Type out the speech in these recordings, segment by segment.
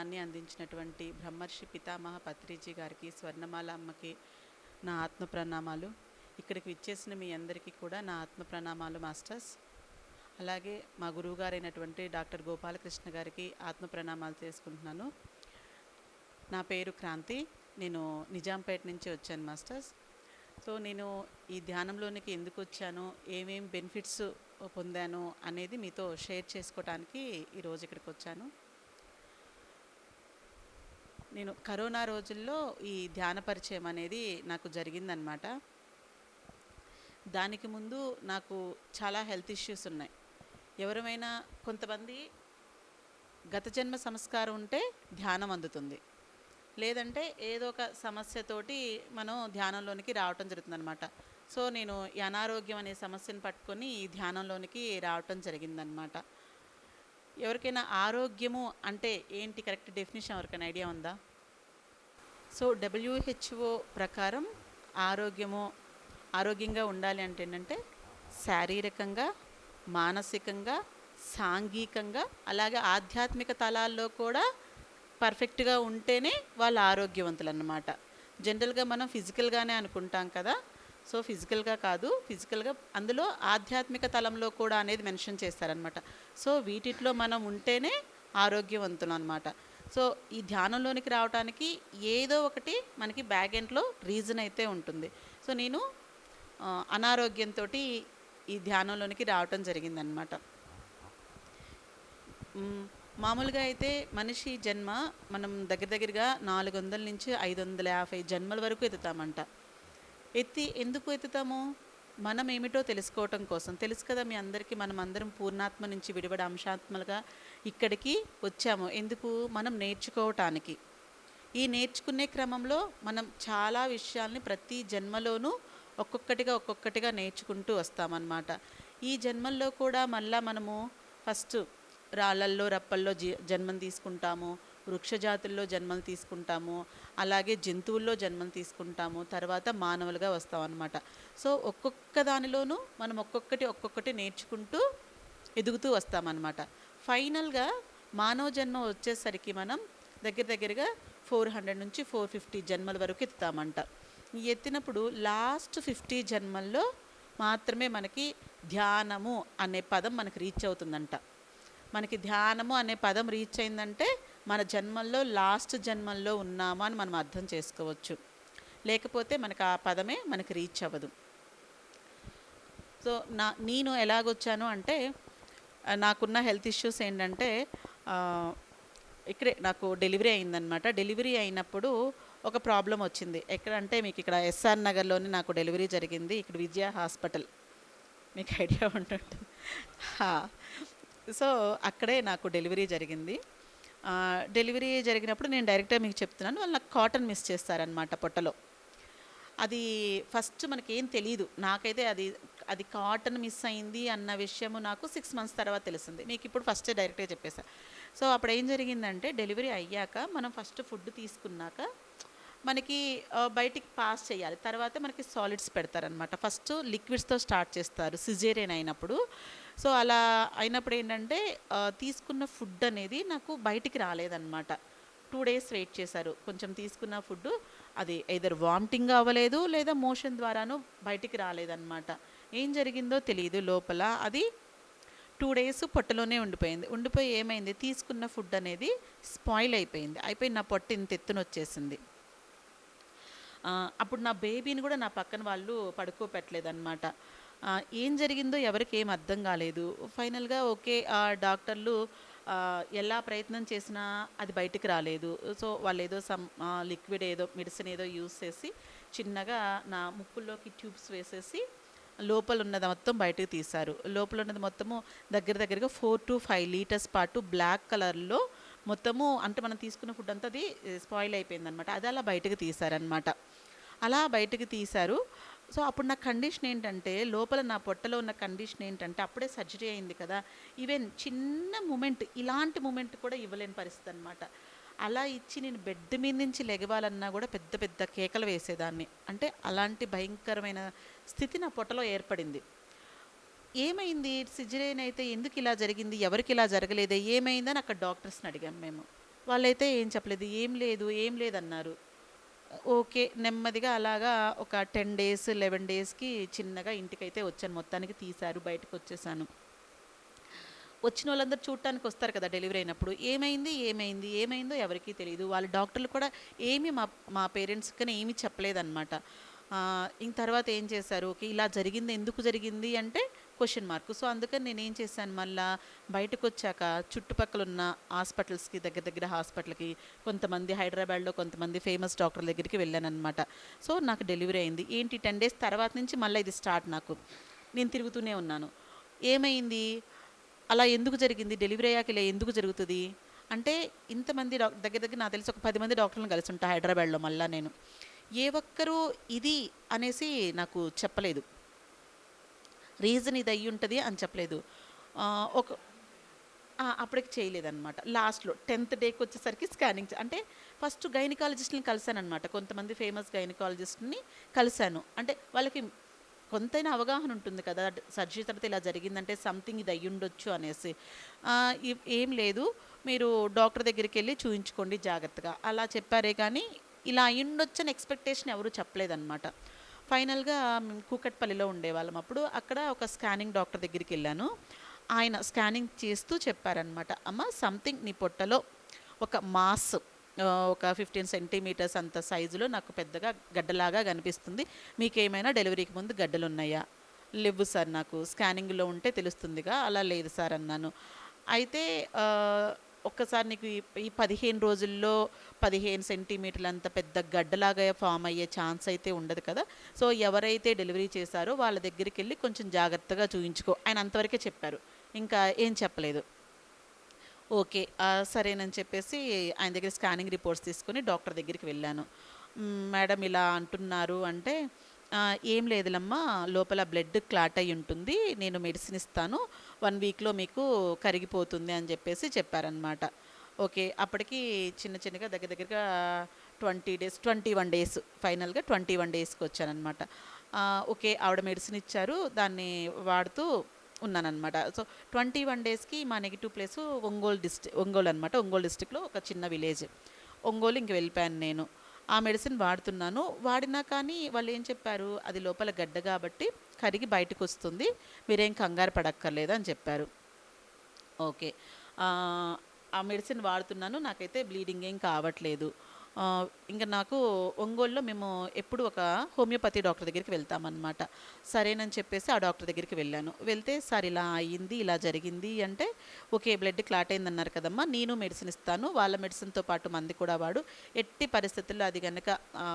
జ్ఞానాన్ని అందించినటువంటి బ్రహ్మర్షి పితామహ పత్రిజీ గారికి, స్వర్ణమాల అమ్మకి నా ఆత్మ ప్రణామాలు. ఇక్కడికి విచ్చేసిన మీ అందరికీ కూడా నా ఆత్మ ప్రణామాలు మాస్టర్స్. అలాగే మా గురువుగారైనటువంటి డాక్టర్ గోపాలకృష్ణ గారికి ఆత్మ ప్రణామాలు చేసుకుంటున్నాను. నా పేరు క్రాంతి. నేను నిజాంపేట నుంచి వచ్చాను మాస్టర్స్. సో నేను ఈ ధ్యానంలోనికి ఎందుకు వచ్చాను, ఏమేం బెనిఫిట్స్ పొందాను అనేది మీతో షేర్ చేసుకోవడానికి ఈరోజు ఇక్కడికి వచ్చాను. నేను కరోనా రోజుల్లో ఈ ధ్యాన పరిచయం అనేది నాకు జరిగిందనమాట. దానికి ముందు నాకు చాలా హెల్త్ ఇష్యూస్ ఉన్నాయి. ఎవరైనా కొంతమంది గత జన్మ సంస్కారం ఉంటే ధ్యానం అందుతుంది, లేదంటే ఏదో ఒక సమస్యతోటి మనం ధ్యానంలోనికి రావటం జరుగుతుందనమాట. సో నేను ఈ అనారోగ్యం అనే సమస్యను పట్టుకొని ఈ ధ్యానంలోనికి రావటం జరిగిందనమాట. ఎవరికైనా ఆరోగ్యము అంటే ఏంటి, కరెక్ట్ డెఫినేషన్ ఎవరికైనా ఐడియా ఉందా? సో WHO ప్రకారం ఆరోగ్యంగా ఉండాలి అంటే ఏంటంటే శారీరకంగా, మానసికంగా, సాంఘికంగా, అలాగే ఆధ్యాత్మిక తలాల్లో కూడా పర్ఫెక్ట్గా ఉంటేనే వాళ్ళు ఆరోగ్యవంతులు అన్నమాట. జనరల్గా మనం ఫిజికల్గానే అనుకుంటాం కదా. సో ఫిజికల్గా కాదు, ఫిజికల్గా అందులో ఆధ్యాత్మిక తలంలో కూడా అనేది మెన్షన్ చేస్తారనమాట. సో వీటిలో మనం ఉంటేనే ఆరోగ్యవంతులు అనమాట. సో ఈ ధ్యానంలోనికి రావడానికి ఏదో ఒకటి మనకి బ్యాక్ ఎండ్లో రీజన్ అయితే ఉంటుంది. సో నేను అనారోగ్యంతో ఈ ధ్యానంలోనికి రావటం జరిగిందనమాట. మామూలుగా అయితే మనిషి జన్మ మనం దగ్గరగా 400 నుంచి 550 జన్మల వరకు ఎత్తుతామంట. ఎందుకు ఎత్తుతాము? మనం ఏమిటో తెలుసుకోవటం కోసం. తెలుసు కదా మీ అందరికీ, మనం అందరం పూర్ణాత్మ నుంచి విడిపడి అంశాత్మలుగా ఇక్కడికి వచ్చాము. ఎందుకు? మనం నేర్చుకోవటానికి. ఈ నేర్చుకునే క్రమంలో మనం చాలా విషయాల్ని ప్రతి జన్మలోనూ ఒక్కొక్కటిగా నేర్చుకుంటూ వస్తామన్నమాట. ఈ జన్మల్లో కూడా మళ్ళా మనము ఫస్ట్ రాళ్ళల్లో రప్పల్లో జన్మం తీసుకుంటాము, వృక్షజాతుల్లో జన్మలు తీసుకుంటాము, అలాగే జంతువుల్లో జన్మలు తీసుకుంటాము, తర్వాత మానవులుగా వస్తామన్నమాట. సో ఒక్కొక్క దానిలోనూ మనం ఒక్కొక్కటి నేర్చుకుంటూ ఎదుగుతూ వస్తామన్నమాట. ఫైనల్గా మానవ జన్మ వచ్చేసరికి మనం దగ్గరగా 400 నుంచి 450 జన్మల వరకు ఎత్తుతామంట. ఈ ఎత్తినప్పుడు లాస్ట్ 50 జన్మల్లో మాత్రమే మనకి ధ్యానము అనే పదం మనకి రీచ్ అవుతుందంట. మనకి ధ్యానము అనే పదం రీచ్ అయిందంటే మన జన్మల్లో లాస్ట్ జన్మల్లో ఉన్నామా అని మనం అర్థం చేసుకోవచ్చు. లేకపోతే మనకు ఆ పదమే మనకి రీచ్ అవ్వదు. సో నేను ఎలాగొచ్చాను అంటే, నాకున్న హెల్త్ ఇష్యూస్ ఏంటంటే ఇక్కడే నాకు డెలివరీ అయిందనమాట. డెలివరీ అయినప్పుడు ఒక ప్రాబ్లం వచ్చింది. ఎక్కడంటే మీకు ఇక్కడ SR నగర్లోనే నాకు డెలివరీ జరిగింది. ఇక్కడ విజయ హాస్పిటల్, మీకు ఐడియా ఉంటుంది. సో అక్కడే నాకు డెలివరీ జరిగింది. డెలివరీ జరిగినప్పుడు నేను డైరెక్ట్గా మీకు చెప్తున్నాను, వాళ్ళు నాకు కాటన్ మిస్ చేస్తారనమాట పొట్టలో. అది ఫస్ట్ మనకేం తెలియదు. నాకైతే అది కాటన్ మిస్ అయింది అన్న విషయము నాకు 6 months తర్వాత తెలిసింది. మీకు ఇప్పుడు ఫస్టే డైరెక్ట్గా చెప్పేసా. సో అప్పుడు ఏం జరిగిందంటే, డెలివరీ అయ్యాక మనం ఫస్ట్ ఫుడ్ తీసుకున్నాక మనకి బయటికి పాస్ చేయాలి. తర్వాత మనకి సాలిడ్స్ పెడతారనమాట. ఫస్ట్ లిక్విడ్స్తో స్టార్ట్ చేస్తారు సిజేరియన్ అయినప్పుడు. సో అలా అయినప్పుడు ఏంటంటే తీసుకున్న ఫుడ్ అనేది నాకు బయటికి రాలేదన్నమాట. 2 days వెయిట్ చేశారు. కొంచెం తీసుకున్న ఫుడ్ అది ఎయిదర్ వామిటింగ్ అవ్వలేదు, లేదా మోషన్ ద్వారాను బయటికి రాలేదన్నమాట. ఏం జరిగిందో తెలియదు. లోపల అది 2 days పొట్టలోనే ఉండిపోయి ఏమైంది, తీసుకున్న ఫుడ్ అనేది స్పాయిల్ అయిపోయి నా పొట్ట ఇంత ఎత్తున వచ్చేసింది. అప్పుడు నా బేబీని కూడా నా పక్కన వాళ్ళు పడుకోపెట్టలేదన్నమాట. ఏం జరిగిందో ఎవరికి ఏం అర్థం కాలేదు. ఫైనల్గా ఓకే, డాక్టర్లు ఎలా ప్రయత్నం చేసినా అది బయటికి రాలేదు. సో వాళ్ళు ఏదో లిక్విడ్ ఏదో మెడిసిన్ ఏదో యూస్ చేసి చిన్నగా నా ముక్కుల్లోకి ట్యూబ్స్ వేసేసి లోపల ఉన్నది మొత్తం బయటకు తీశారు. లోపల ఉన్నది మొత్తము దగ్గరగా 4 to 5 liters పాటు బ్లాక్ కలర్లో మొత్తము, అంటే మనం తీసుకున్న ఫుడ్ అంతా అది స్పాయిల్ అయిపోయిందనమాట. అది అలా బయటకు తీశారనమాట. అలా బయటకు తీశారు. సో అప్పుడు నా కండిషన్ ఏంటంటే, లోపల నా పొట్టలో ఉన్న కండిషన్ ఏంటంటే, అప్పుడే సర్జరీ అయింది కదా, ఈవెన్ చిన్న మూమెంట్, ఇలాంటి మూమెంట్ కూడా ఇవ్వలేని పరిస్థితి అనమాట. అలా ఇచ్చి నేను బెడ్ మీద నుంచి లెగవాలన్నా కూడా పెద్ద కేకలు వేసేదాన్ని. అంటే అలాంటి భయంకరమైన స్థితి నా పొట్టలో ఏర్పడింది. ఏమైంది, సిజరేన్ అయితే ఎందుకు ఇలా జరిగింది, ఎవరికి ఇలా జరగలేదే, ఏమైందని అక్కడ డాక్టర్స్ని అడిగాం మేము. వాళ్ళైతే ఏం చెప్పలేదు. "ఏం లేదు, ఏం లేదన్నారు." ఓకే. నెమ్మదిగా అలాగా ఒక 10 డేస్, 11 డేస్‌కి చిన్నగా ఇంటికైతే వచ్చాను. మొత్తానికి తీశారు. బయటకొచ్చేసాను. వచ్చినోళ్ళందరూ చూడటానికొస్తారు కదా! డెలివరీ అయినప్పుడు. ఏమైంది? ఏమైంది? ఏమైందో ఎవరికీ తెలీదు. వాళ్ళ డాక్టర్లు కూడా ఏమి మా మా పేరెంట్స్‌కని ఏమి చెప్పలేదనమాట. ఇంక తర్వాత ఏం చేశారు, ఓకే. ఇలా జరిగింది, ఎందుకు జరిగింది అంటే క్వెషన్ మార్క్. సో, అందుకని నేనేం చేశాను మళ్ళా బయటకొచ్చాక చుట్టుపక్కలున్న హాస్పిటల్స్‌కి దగ్గర దగ్గర హాస్పిటల్‌కి కొంతమంది హైదరాబాద్‌లో కొంతమంది ఫేమస్ డాక్టర్ల దగ్గరికి వెళ్ళాననమాట. సో, నాకు డెలివరీ అయింది. ఏంటి 10 డేస్ తర్వాత నుంచి మళ్ళా ఇది స్టార్ట్ నాకు. నేను తిరుగుతూనే ఉన్నాను. ఏమైంది? అలా ఎందుకు జరిగింది? డెలివరీ అయ్యాక ఇలా ఎందుకు జరుగుతది? అంటే ఇంతమంది దగ్గర దగ్గర నాకు తెలిసి ఒక 10 మంది డాక్టర్‌లని కలిసుంటా హైదరాబాద్‌లో మళ్ళా నేను. ఏ ఒక్కరు ఇది అనేసి నాకు చెప్పలేదు. రీజన్ ఇది అయ్యుంటది అని చెప్పలేదు. ఒక అప్పటికి చేయలేదనమాట. లాస్ట్‌లో 10థ్ డేకొచ్చేసరికి స్కానింగ్ అంటే ఫస్ట్ గైనకాలజిస్ట్‌ని కలిసాననమాట. కొంతమంది ఫేమస్ గైనకాలజిస్ట్‌ని కలిసాను. అంటే వాళ్ళకి కొంతైనా అవగాహన ఉంటుంది కదా! సర్జరీ తర్వాత ఇలా జరిగిందంటే సంథింగ్ ఇది అయ్యుండొచ్చు అనేసి. ఏం లేదు, మీరు డాక్టర్ దగ్గరికెళ్ళి చూయించుకోండి జాగ్రత్తగా. అలా చెప్పారే కానీ, ఇలా అయ్యుండొచ్చని ఎక్స్‌పెక్టేషన్ ఎవరు చెప్పలేదనమాట. ఫైనల్‌గా మేము కూకట్పల్లిలో ఉండేవాళ్ళం అప్పుడు. అక్కడ ఒక స్కానింగ్ డాక్టర్ దగ్గరికెళ్ళాను. ఆయన స్కానింగ్ చేస్తూ చెప్పారనమాట. "అమ్మ సంథింగ్ నీ పొట్టలో ఒక మాస్ ఒక 15 సెంటీమీటర్స్ అంత సైజులో నాకు పెద్దగా గడ్డలాగా కనిపిస్తుంది. మీకేమైనా డెలివరీకి ముందు గడ్డలున్నాయా?" "లెవ్వు సార్, నాకు స్కానింగ్‌లో ఉంటే తెలుస్తుందిగా." "అలా లేదు సార్" అన్నాను. అయితే ఒక్కసారి నీకు ఈ 15 రోజుల్లో 15 సెంటీమీటర్లంత పెద్ద గడ్డలాగా ఫామ్ అయ్యే ఛాన్స్ అయితే ఉండదు కదా! సో, ఎవరైతే డెలివరీ చేశారో వాళ్ళ దగ్గరికెళ్ళి కొంచెం జాగ్రత్తగా చూయించుకో. ఆయన అంతవరకే చెప్పారు. ఇంకా ఏం చెప్పలేదు. ఓకే. సరేనని చెప్పేసి ఆయన దగ్గర స్కానింగ్ రిపోర్ట్స్ తీసుకొని డాక్టర్ దగ్గరికి వెళ్ళాను. మేడం ఇలా అంటున్నారు అంటే, "ఏం లేదులమ్మా, లోపల బ్లడ్ క్లాట్ అయ్యి ఉంటుంది. నేను మెడిసిన్ ఇస్తాను. 1 వీక్‌లో మీకు కరిగిపోతుంది" అని చెప్పేసి చెప్పారనమాట. ఓకే. అప్పటికి చిన్న చిన్నగా దగ్గర దగ్గరగా 20 డేస్, 21 డేస్, ఫైనల్‌గా 21 డేస్‌కొచ్చాననమాట. ఓకే. ఆవిడ మెడిసిన్ ఇచ్చారు. దాన్ని వాడుతూ ఉన్నాననమాట. సో, 21 డేస్‌కి మా నెగెటివ్ ప్లేసు ఒంగోలు అనమాట. ఒంగోలు డిస్ట్రిక్ట్‌లో ఒక చిన్న విలేజ్. ఒంగోలు ఇంక వెళ్ళిపోయాను నేను. ఆ మెడిసిన్ వాడుతున్నాను. వాడినా కానీ వాళ్ళేం చెప్పారు, "అది లోపల గడ్డ గాబట్టి కరిగి బయటకొస్తుంది. మీరేం కంగారు పడక్కర్లేదు" అని చెప్పారు. ఓకే. ఆహ్, ఆ మెడిసిన్ వాడుతున్నాను. నాకైతే బ్లీడింగ్ ఏం కావట్లేదు. ఇంక నాకు ఒంగోలులో మేము ఎప్పుడు ఒక హోమియోపతి డాక్టర్ దగ్గరికి వెళ్తామనమాట. సరేనని చెప్పేసి ఆ డాక్టర్ దగ్గరికి వెళ్ళాను. వెళ్తే "సార్ ఇలా అయింది, ఇలా జరిగింది" అంటే, "ఓకే. బ్లడ్ క్లాట్ అయిందన్నారు కదమ్మా! నేను మెడిసిన్ ఇస్తాను. వాళ్ళ మెడిసిన్‌తో పాటు మంది కూడా వాడు. ఎట్టి పరిస్థితుల్లో అది గనక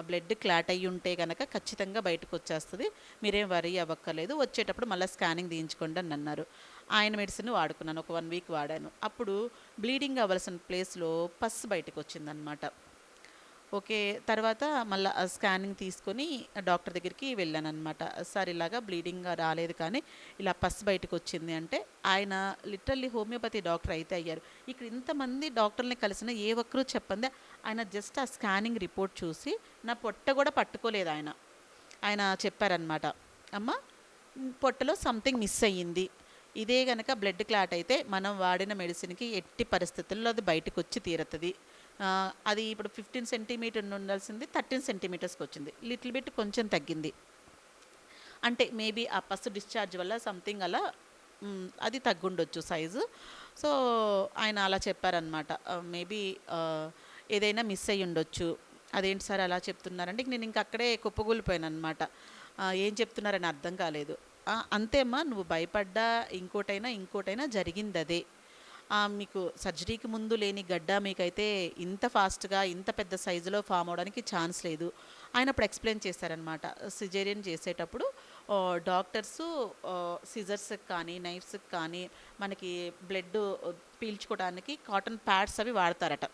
బ్లడ్ క్లాట్ అయ్యుంటే గనక ఖచ్చితంగా బయటకొచ్చేస్తది. మీరేం వరీ అవ్వక్కర్లేదు. వచ్చేటప్పుడు మళ్ళా స్కానింగ్ తీయించుకోండి" అని అన్నారు. ఆయన మెడిసిన్ వాడుకున్నాను. ఒక 1 వీక్ వాడాను. అప్పుడు బ్లీడింగ్ అవ్వాల్సిన ప్లేస్‌లో పస్ బయటకొచ్చిందనమాట. ఓకే. తర్వాత మళ్ళా స్కానింగ్ తీసుకొని డాక్టర్ దగ్గరికి వెళ్ళాననమాట. "సార్ ఇలాగా బ్లీడింగ్ రాలేదు కానీ ఇలా పస్ బయటకొచ్చింది" అంటే, ఆయన లిటరల్లీ హోమియోపతి డాక్టర్ అయితే అయ్యారు. ఇక్కడ ఇంతమంది డాక్టర్‌లని కలిసినా ఏ ఒక్కరు చెప్పందే, ఆయన జస్ట్ ఆ స్కానింగ్ రిపోర్ట్ చూసి నా పొట్ట గూడా పట్టుకోలేదు ఆయన. ఆయన చెప్పారనమాట. "అమ్మ, పొట్టలో సంథింగ్ మిస్ అయ్యింది. ఇదే గనక బ్లడ్ క్లాట్ అయితే మనం వాడిన మెడిసిన్‌కి ఎట్టి పరిస్థితుల్లో అది బయటకొచ్చి తీరతది. అది ఇప్పుడు 15 సెంటీమీటర్ ఉండాల్సింది 13 సెంటీమీటర్స్‌కొచ్చింది. లిటిల్ బిట్ కొంచెం తగ్గింది. అంటే మేబీ ఆ పస్ డిశ్చార్జ్ వల్ల సంథింగ్ అలా అది తగ్గుండొచ్చు సైజు." సో, ఆయన అలా చెప్పారనమాట. మేబీ ఏదైనా మిస్ అయ్యుండొచ్చు. "అదేంటి సార్ అలా చెప్తున్నారంటే" నేను ఇంక అక్కడే కుప్పకూలిపోయాననమాట. ఏం చెప్తున్నారని అర్థం కాలేదు. అంతే అమ్మా, నువ్వు భయపడ్డా ఇంకోటైనా, ఇంకోటైనా జరిగిందదే. మీకు సర్జరీకి ముందు లేని గడ్డ మీకైతే ఇంత ఫాస్ట్‌గా, ఇంత పెద్ద సైజులో ఫార్మ్ అవ్వడానికి ఛాన్స్ లేదు." ఆయన అప్పుడు ఎక్స్‌ప్లెయిన్ చేశారనమాట. సిజేరియన్ చేసేటప్పుడు డాక్టర్సు సిజర్స్‌కి కానీ, నైఫ్స్‌కి కానీ మనకి బ్లడ్ పీల్చుకోవడానికి కాటన్ ప్యాడ్స్ అవి వాడతారట.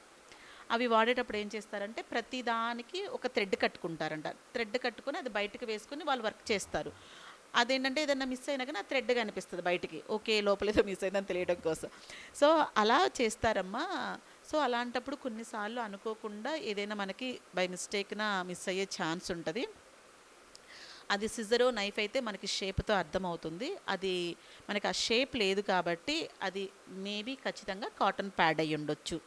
అవి వాడేటప్పుడు ఏం చేస్తారంటే ప్రతి దానికి ఒక థ్రెడ్ కట్టుకుంటారంట. థ్రెడ్ కట్టుకొని అది బయటకి వేసుకొని వాళ్ళు వర్క్ చేస్తారు. అదేంటంటే ఏదన్నా మిస్ అయినా గానీ ఆ థ్రెడ్ కనిపిస్తది బయటికి. ఓకే. లోపలేదో మిస్ అయిందని తెలియడం కోసం. సో, అలా చేస్తారమ్మా. సో, అలాంటప్పుడు కొన్నిసార్లు అనుకోకుండా ఏదైనా మనకి బై మిస్టేక్‌న మిస్ అయ్యే ఛాన్స్ ఉంటది. అది సిజరో, నైఫ్ అయితే మనకి షేప్‌తో అర్థమవుతుంది. అది మనకి ఆ షేప్ లేదు కాబట్టి అది మేబీ ఖచ్చితంగా కాటన్ ప్యాడ్ అయ్యుండొచ్చు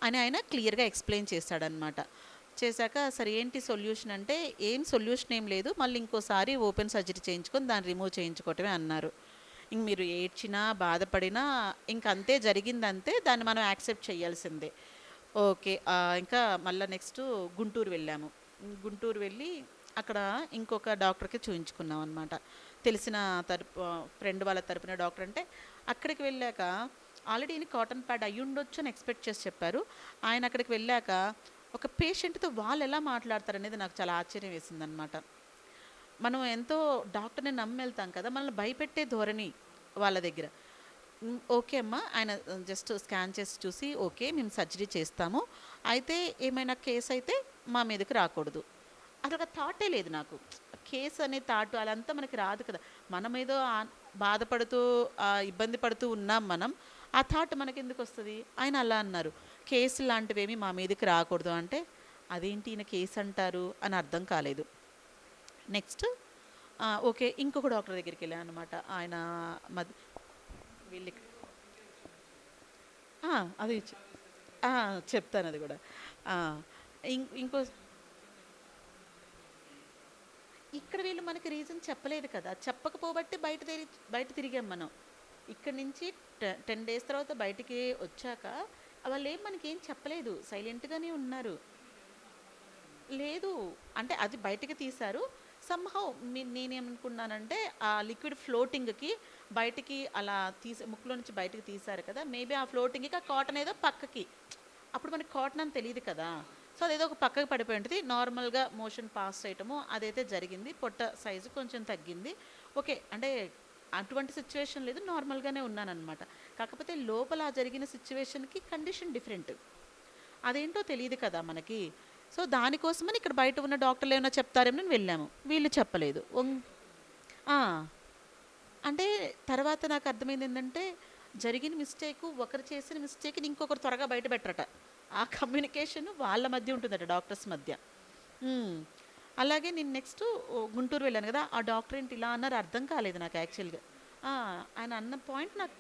అని ఆయన క్లియర్గా ఎక్స్ప్లెయిన్ చేశాడనమాట. చేశాక సరే ఏంటి సొల్యూషన్ అంటే, ఏం సొల్యూషన్ ఏం లేదు, మళ్ళీ ఇంకోసారి ఓపెన్ సర్జరీ చేయించుకొని దాన్ని రిమూవ్ చేయించుకోవటమే అన్నారు. ఇంక మీరు ఏడ్చినా బాధపడినా ఇంక అంతే జరిగిందంతే, దాన్ని మనం యాక్సెప్ట్ చేయాల్సిందే. ఓకే. ఇంకా మళ్ళీ నెక్స్ట్ గుంటూరు వెళ్ళాము. గుంటూరు వెళ్ళి అక్కడ ఇంకొక డాక్టర్కి చూయించుకున్నాం అనమాట. తెలిసిన ఫ్రెండ్ వాళ్ళ తరపున డాక్టర్. అంటే అక్కడికి వెళ్ళాక ఆల్రెడీ ఈయన కాటన్ ప్యాడ్ అయ్యి ఉండొచ్చు అని ఎక్స్పెక్ట్ చేసి చెప్పారు. ఆయన అక్కడికి వెళ్ళాక ఒక పేషెంట్తో వాళ్ళు ఎలా మాట్లాడతారనేది నాకు చాలా ఆశ్చర్యం వేసిందనమాట. మనం ఎంతో డాక్టర్ని నమ్మి వెళ్తాం కదా, మనల్ని భయపెట్టే ధోరణి వాళ్ళ దగ్గర. ఓకే అమ్మా, ఆయన జస్ట్ స్కాన్ చేసి చూసి ఓకే మేము సర్జరీ చేస్తాము, అయితే ఏమైనా కేసు అయితే మా మీదకి రాకూడదు. అదొక థాటే లేదు నాకు. కేసు అనే థాట్ అదంతా మనకి రాదు కదా. మనమేదో బాధపడుతూ ఇబ్బంది పడుతూ ఉన్నాం మనం. ఆ థాట్ మనకెందుకు వస్తుంది? ఆయన అలా అన్నారు, కేసు లాంటివేమీ మా మీదకి రాకూడదు అంటే, అదేంటి ఈయన కేసు అంటారు అని అర్థం కాలేదు. నెక్స్ట్ ఓకే ఇంకొక డాక్టర్ దగ్గరికి వెళ్ళాను అనమాట. ఆయన వీళ్ళకి అది చెప్తాను అది కూడా. ఇంకో ఇక్కడ వీళ్ళు మనకి రీజన్ చెప్పలేదు కదా, చెప్పకపోబట్టి బయట తిరిగాం మనం. ఇక్కడి నుంచి 10 డేస్ తర్వాత బయటికి వచ్చాక వాళ్ళు మనకేం చెప్పలేదు, సైలెంట్గానే ఉన్నారు. లేదు అంటే అది బయటికి తీశారు. సమ్హౌ నేనేమనుకున్నానంటే ఆ లిక్విడ్ ఫ్లోటింగ్కి బయటికి అలా ముక్కులో నుంచి బయటికి తీశారు కదా, మేబీ ఆ ఫ్లోటింగ్కి ఆ కాటన్ ఏదో పక్కకి, అప్పుడు మనకి కాటన్ అని తెలియదు కదా, సో అదేదో ఒక పక్కకి పడిపోయి ఉంటుంది. నార్మల్గా మోషన్ పాస్ చేయటము అదైతే జరిగింది. పొట్ట సైజు కొంచెం తగ్గింది. ఓకే అంటే అటువంటి సిచ్యువేషన్ లేదు, నార్మల్గానే ఉన్నానన్నమాట. కాకపోతే లోపల జరిగిన సిచ్యువేషన్కి కండిషన్ డిఫరెంట్, అదేంటో తెలియదు కదా మనకి. సో దానికోసమని ఇక్కడ బయట ఉన్న డాక్టర్లు ఏమైనా చెప్తారేమో వెళ్ళాము, వీళ్ళు చెప్పలేదు. అంటే తర్వాత నాకు అర్థమైంది ఏంటంటే, జరిగిన మిస్టేక్, ఒకరు చేసిన మిస్టేక్ని ఇంకొకరు త్వరగా బయట పెట్టరట. ఆ కమ్యూనికేషన్ వాళ్ళ మధ్య ఉంటుందట, డాక్టర్స్ మధ్య. అలాగే నేను నెక్స్ట్ గుంటూరు వెళ్ళాను కదా, ఆ డాక్టర్ ఏంటి ఇలా అన్నారు అర్థం కాలేదు నాకు యాక్చువల్గా. ఆయన అన్న పాయింట్ నాకు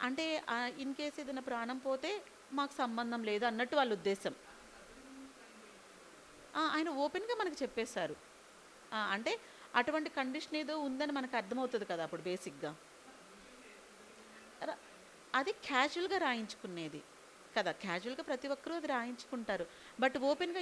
అంటే ఇన్ కేస్ ఏదైనా ప్రాణం పోతే మాకు సంబంధం లేదు అన్నట్టు వాళ్ళ ఉద్దేశం. ఆయన ఓపెన్గా మనకు చెప్పేశారు. అంటే అటువంటి కండిషన్ ఏదో ఉందని మనకు అర్థమవుతుంది కదా అప్పుడు బేసిక్గా. అది క్యాజువల్గా రాయించుకునేది కదా, క్యాజువల్గా ప్రతి ఒక్కరూ అది రాయించుకుంటారు. బట్ ఓపెన్గా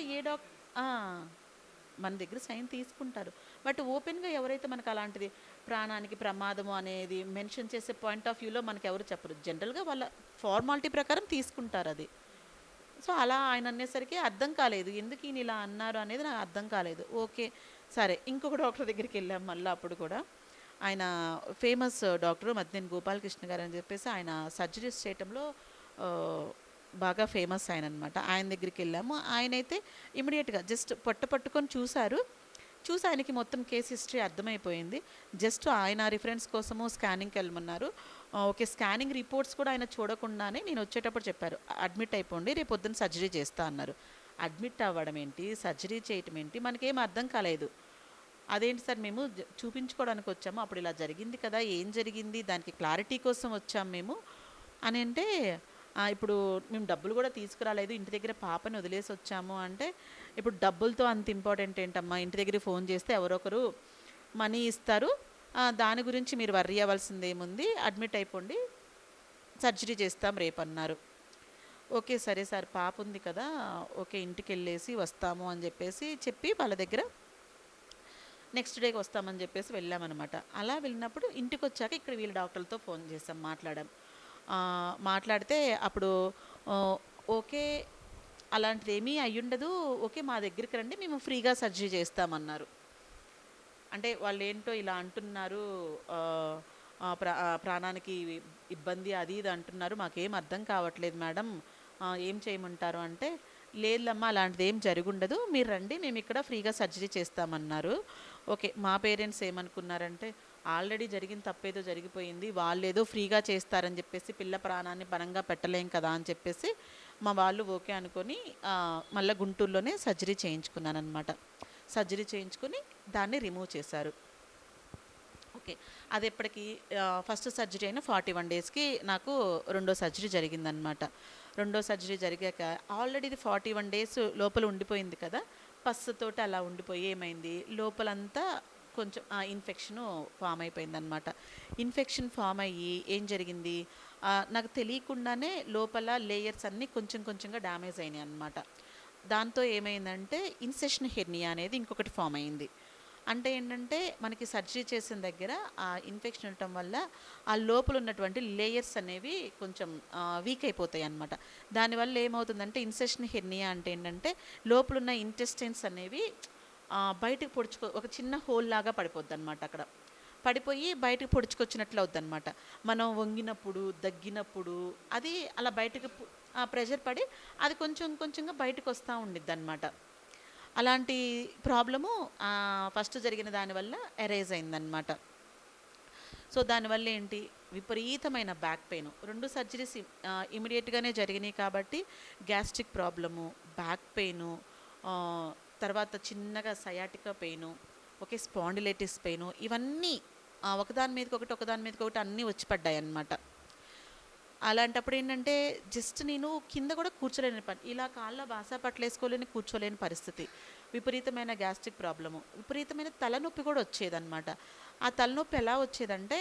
మన దగ్గర సైన్ తీసుకుంటారు. బట్ ఓపెన్గా ఎవరైతే మనకు అలాంటిది ప్రాణానికి ప్రమాదము అనేది మెన్షన్ చేసే పాయింట్ ఆఫ్ వ్యూలో మనకు ఎవరు చెప్పరు. జనరల్గా వాళ్ళ ఫార్మాలిటీ ప్రకారం తీసుకుంటారు అది. సో అలా ఆయన అనేసరికి అర్థం కాలేదు, ఎందుకు ఈయన ఇలా అన్నారు అనేది నాకు అర్థం కాలేదు. ఓకే సరే ఇంకొక డాక్టర్ దగ్గరికి వెళ్ళాం మళ్ళీ. అప్పుడు కూడా ఆయన ఫేమస్ డాక్టర్ మద్దినేని గోపాలకృష్ణ గారు అని చెప్పేసి, ఆయన సర్జరీస్ చేయటంలో బాగా ఫేమస్ ఆయన అనమాట. ఆయన దగ్గరికి వెళ్ళాము. ఆయనైతే ఇమీడియట్గా జస్ట్ పట్టుకొని చూసి ఆయనకి మొత్తం కేస్ హిస్టరీ అర్థమైపోయింది. జస్ట్ ఆయన రిఫరెన్స్ కోసము స్కానింగ్కి వెళ్ళమన్నారు. ఓకే స్కానింగ్ రిపోర్ట్స్ కూడా ఆయన చూడకుండానే నేను వచ్చేటప్పుడు చెప్పారు, అడ్మిట్ అయిపోండి, రేపు పొద్దున్న సర్జరీ చేస్తా అన్నారు. అడ్మిట్ అవ్వడం ఏంటి, సర్జరీ చేయటం ఏంటి, మనకేం అర్థం కాలేదు. అదేంటి సార్ మేము చూపించుకోవడానికి వచ్చాము, అప్పుడు ఇలా జరిగింది కదా, ఏం జరిగింది దానికి క్లారిటీ కోసం వచ్చాము మేము అని అంటే, ఇప్పుడు మేము డబ్బులు కూడా తీసుకురాలేదు, ఇంటి దగ్గర పాపని వదిలేసి వచ్చాము అంటే, ఇప్పుడు డబ్బులతో అంత ఇంపార్టెంట్ ఏంటమ్మా, ఇంటి దగ్గర ఫోన్ చేస్తే ఎవరొకరు మనీ ఇస్తారు, దాని గురించి మీరు వర్రీ అవ్వాల్సింది ఏముంది, అడ్మిట్ అయిపోండి, సర్జరీ చేస్తాం రేపు అన్నారు. ఓకే సరే సార్ పాప ఉంది కదా, ఓకే ఇంటికి వెళ్ళేసి వస్తాము అని చెప్పి వాళ్ళ దగ్గర నెక్స్ట్ డేకి వస్తామని చెప్పేసి వెళ్ళామన్నమాట. అలా వెళ్ళినప్పుడు ఇంటికి వచ్చాక ఇక్కడ వీళ్ళ డాక్టర్లతో ఫోన్ చేసాం, మాట్లాడితే అప్పుడు ఓకే అలాంటిది ఏమీ అయ్యుండదు, ఓకే మా దగ్గరికి రండి మేము ఫ్రీగా సర్జరీ చేస్తామన్నారు. అంటే వాళ్ళు ఏంటో ఇలా అంటున్నారు, ప్రాణానికి ఇబ్బంది అది ఇది అంటున్నారు, మాకేం అర్థం కావట్లేదు మేడం, ఏం చేయమంటారు అంటే, లేదమ్మా అలాంటిది ఏం జరుగుండదు, మీరు రండి మేము ఇక్కడ ఫ్రీగా సర్జరీ చేస్తామన్నారు. ఓకే మా పేరెంట్స్ ఏమనుకున్నారంటే, ఆల్రెడీ జరిగిన తప్పేదో జరిగిపోయింది, వాళ్ళు ఏదో ఫ్రీగా చేస్తారని చెప్పేసి పిల్ల ప్రాణాన్ని బలంగా పెట్టలేం కదా అని చెప్పేసి మా వాళ్ళు ఓకే అనుకొని మళ్ళీ గుంటూరులోనే సర్జరీ చేయించుకున్నాను అనమాట. సర్జరీ చేయించుకొని దాన్ని రిమూవ్ చేశారు. Okay okay. అదెప్పటికి ఫస్ట్ సర్జరీ అయిన 41 డేస్‌కి నాకు రెండో సర్జరీ జరిగిందనమాట. రెండో సర్జరీ జరిగాక ఆల్రెడీ ఇది 41 డేస్ లోపల ఉండిపోయింది కదా! పస్సుతోటి అలా ఉండిపోయి ఏమైంది, లోపలంతా కొంచెం ఇన్ఫెక్షను ఫామ్ అయిపోయిందనమాట. ఇన్ఫెక్షన్ ఫామ్ అయ్యి ఏం జరిగింది, నాకు తెలియకుండానే లోపల లేయర్స్ అన్నీ కొంచెం కొంచెంగా డ్యామేజ్ అయినాయన్నమాట. దాంతో ఏమైందంటే ఇన్సెషన్ హెర్నియా అనేది ఇంకొకటి ఫామ్ అయింది. అంటే ఏంటంటే మనకి సర్జరీ చేసిన దగ్గర ఆ ఇన్ఫెక్షన్ ఉండటం వల్ల ఆ లోపల ఉన్నటువంటి లేయర్స్ అనేవి కొంచెం వీక్ అయిపోతాయి అన్నమాట. దానివల్ల ఏమవుతుందంటే ఇన్సెషన్ హెర్నియా అంటే ఏంటంటే లోపల ఉన్న ఇంటెస్టైన్స్ అనేవి బయటకు ఒక చిన్న హోల్ లాగా పడిపోద్ది అనమాట అక్కడ. పడిపోయి బయటకు పొడుచుకొచ్చినట్లు అవుద్దనమాట. మనం వంగినప్పుడు, దగ్గినప్పుడు అది అలా బయటకు ప్రెషర్ పడి అది కొంచెం కొంచెంగా బయటకు వస్తూ ఉండిద్దనమాట. అలాంటి ప్రాబ్లము ఫస్ట్ జరిగిన దానివల్ల ఎరేజ్ అయిందనమాట. సో దానివల్ల ఏంటి, విపరీతమైన బ్యాక్ పెయిన్. 2 సర్జరీస్ ఇమీడియట్గానే జరిగినాయి కాబట్టి గ్యాస్ట్రిక్ ప్రాబ్లము, బ్యాక్ పెయిను, తర్వాత చిన్నగా sciatica pain, okay, spondylitis pain, ఇవన్నీ ఒకదాని మీదకి ఒకటి ఒకదాని మీదకి ఒకటి అన్నీ వచ్చి పడ్డాయి అన్నమాట. అలాంటప్పుడు ఏంటంటే జస్ట్ నేను కింద కూడా కూర్చోలేని పని, ఇలా కాళ్ళ బాసా పట్లేసుకోలేని కూర్చోలేని పరిస్థితి. విపరీతమైన గ్యాస్ట్రిక్ ప్రాబ్లము, విపరీతమైన తలనొప్పి కూడా వచ్చేదన్నమాట. ఆ తలనొప్పి ఎలా వచ్చేదంటే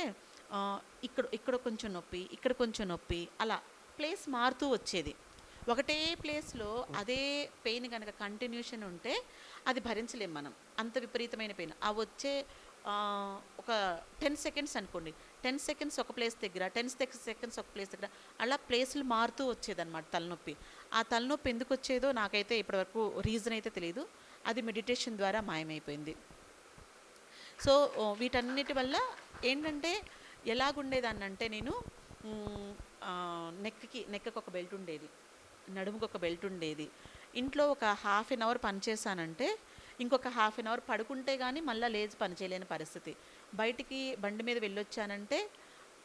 ఇక్కడ ఇక్కడ కొంచెం నొప్పి, ఇక్కడ కొంచెం నొప్పి, అలా ప్లేస్ మారుతూ వచ్చేది. ఒకటే ప్లేస్లో అదే పెయిన్ కనుక కంటిన్యూషన్ ఉంటే అది భరించలేం మనం, అంత విపరీతమైన పెయిన్. ఆ వచ్చే ఒక 10 సెకండ్స్ అనుకోండి, 10 సెకండ్స్ ఒక ప్లేస్ దగ్గర, 10 సెకండ్స్ ఒక ప్లేస్ దగ్గర, అలా ప్లేస్లు మారుతూ వచ్చేదన్నమాట తలనొప్పి. ఆ తలనొప్పి ఎందుకు వచ్చేదో నాకైతే ఇప్పటివరకు రీజన్ అయితే తెలియదు. అది మెడిటేషన్ ద్వారా మాయమైపోయింది. సో వీటన్నిటి వల్ల ఏంటంటే ఎలాగుండేదాన్నంటే నేను నెక్కి ఒక బెల్ట్ ఉండేది, నడుముకు ఒక బెల్ట్ ఉండేది. ఇంట్లో ఒక హాఫ్ అన్ అవర్ పనిచేసానంటే ఇంకొక హాఫ్ అన్ అవర్ పడుకుంటే కానీ మళ్ళీ లేచి పని చేయలేని పరిస్థితి. బయటికి బండి మీద వెళ్ళొచ్చానంటే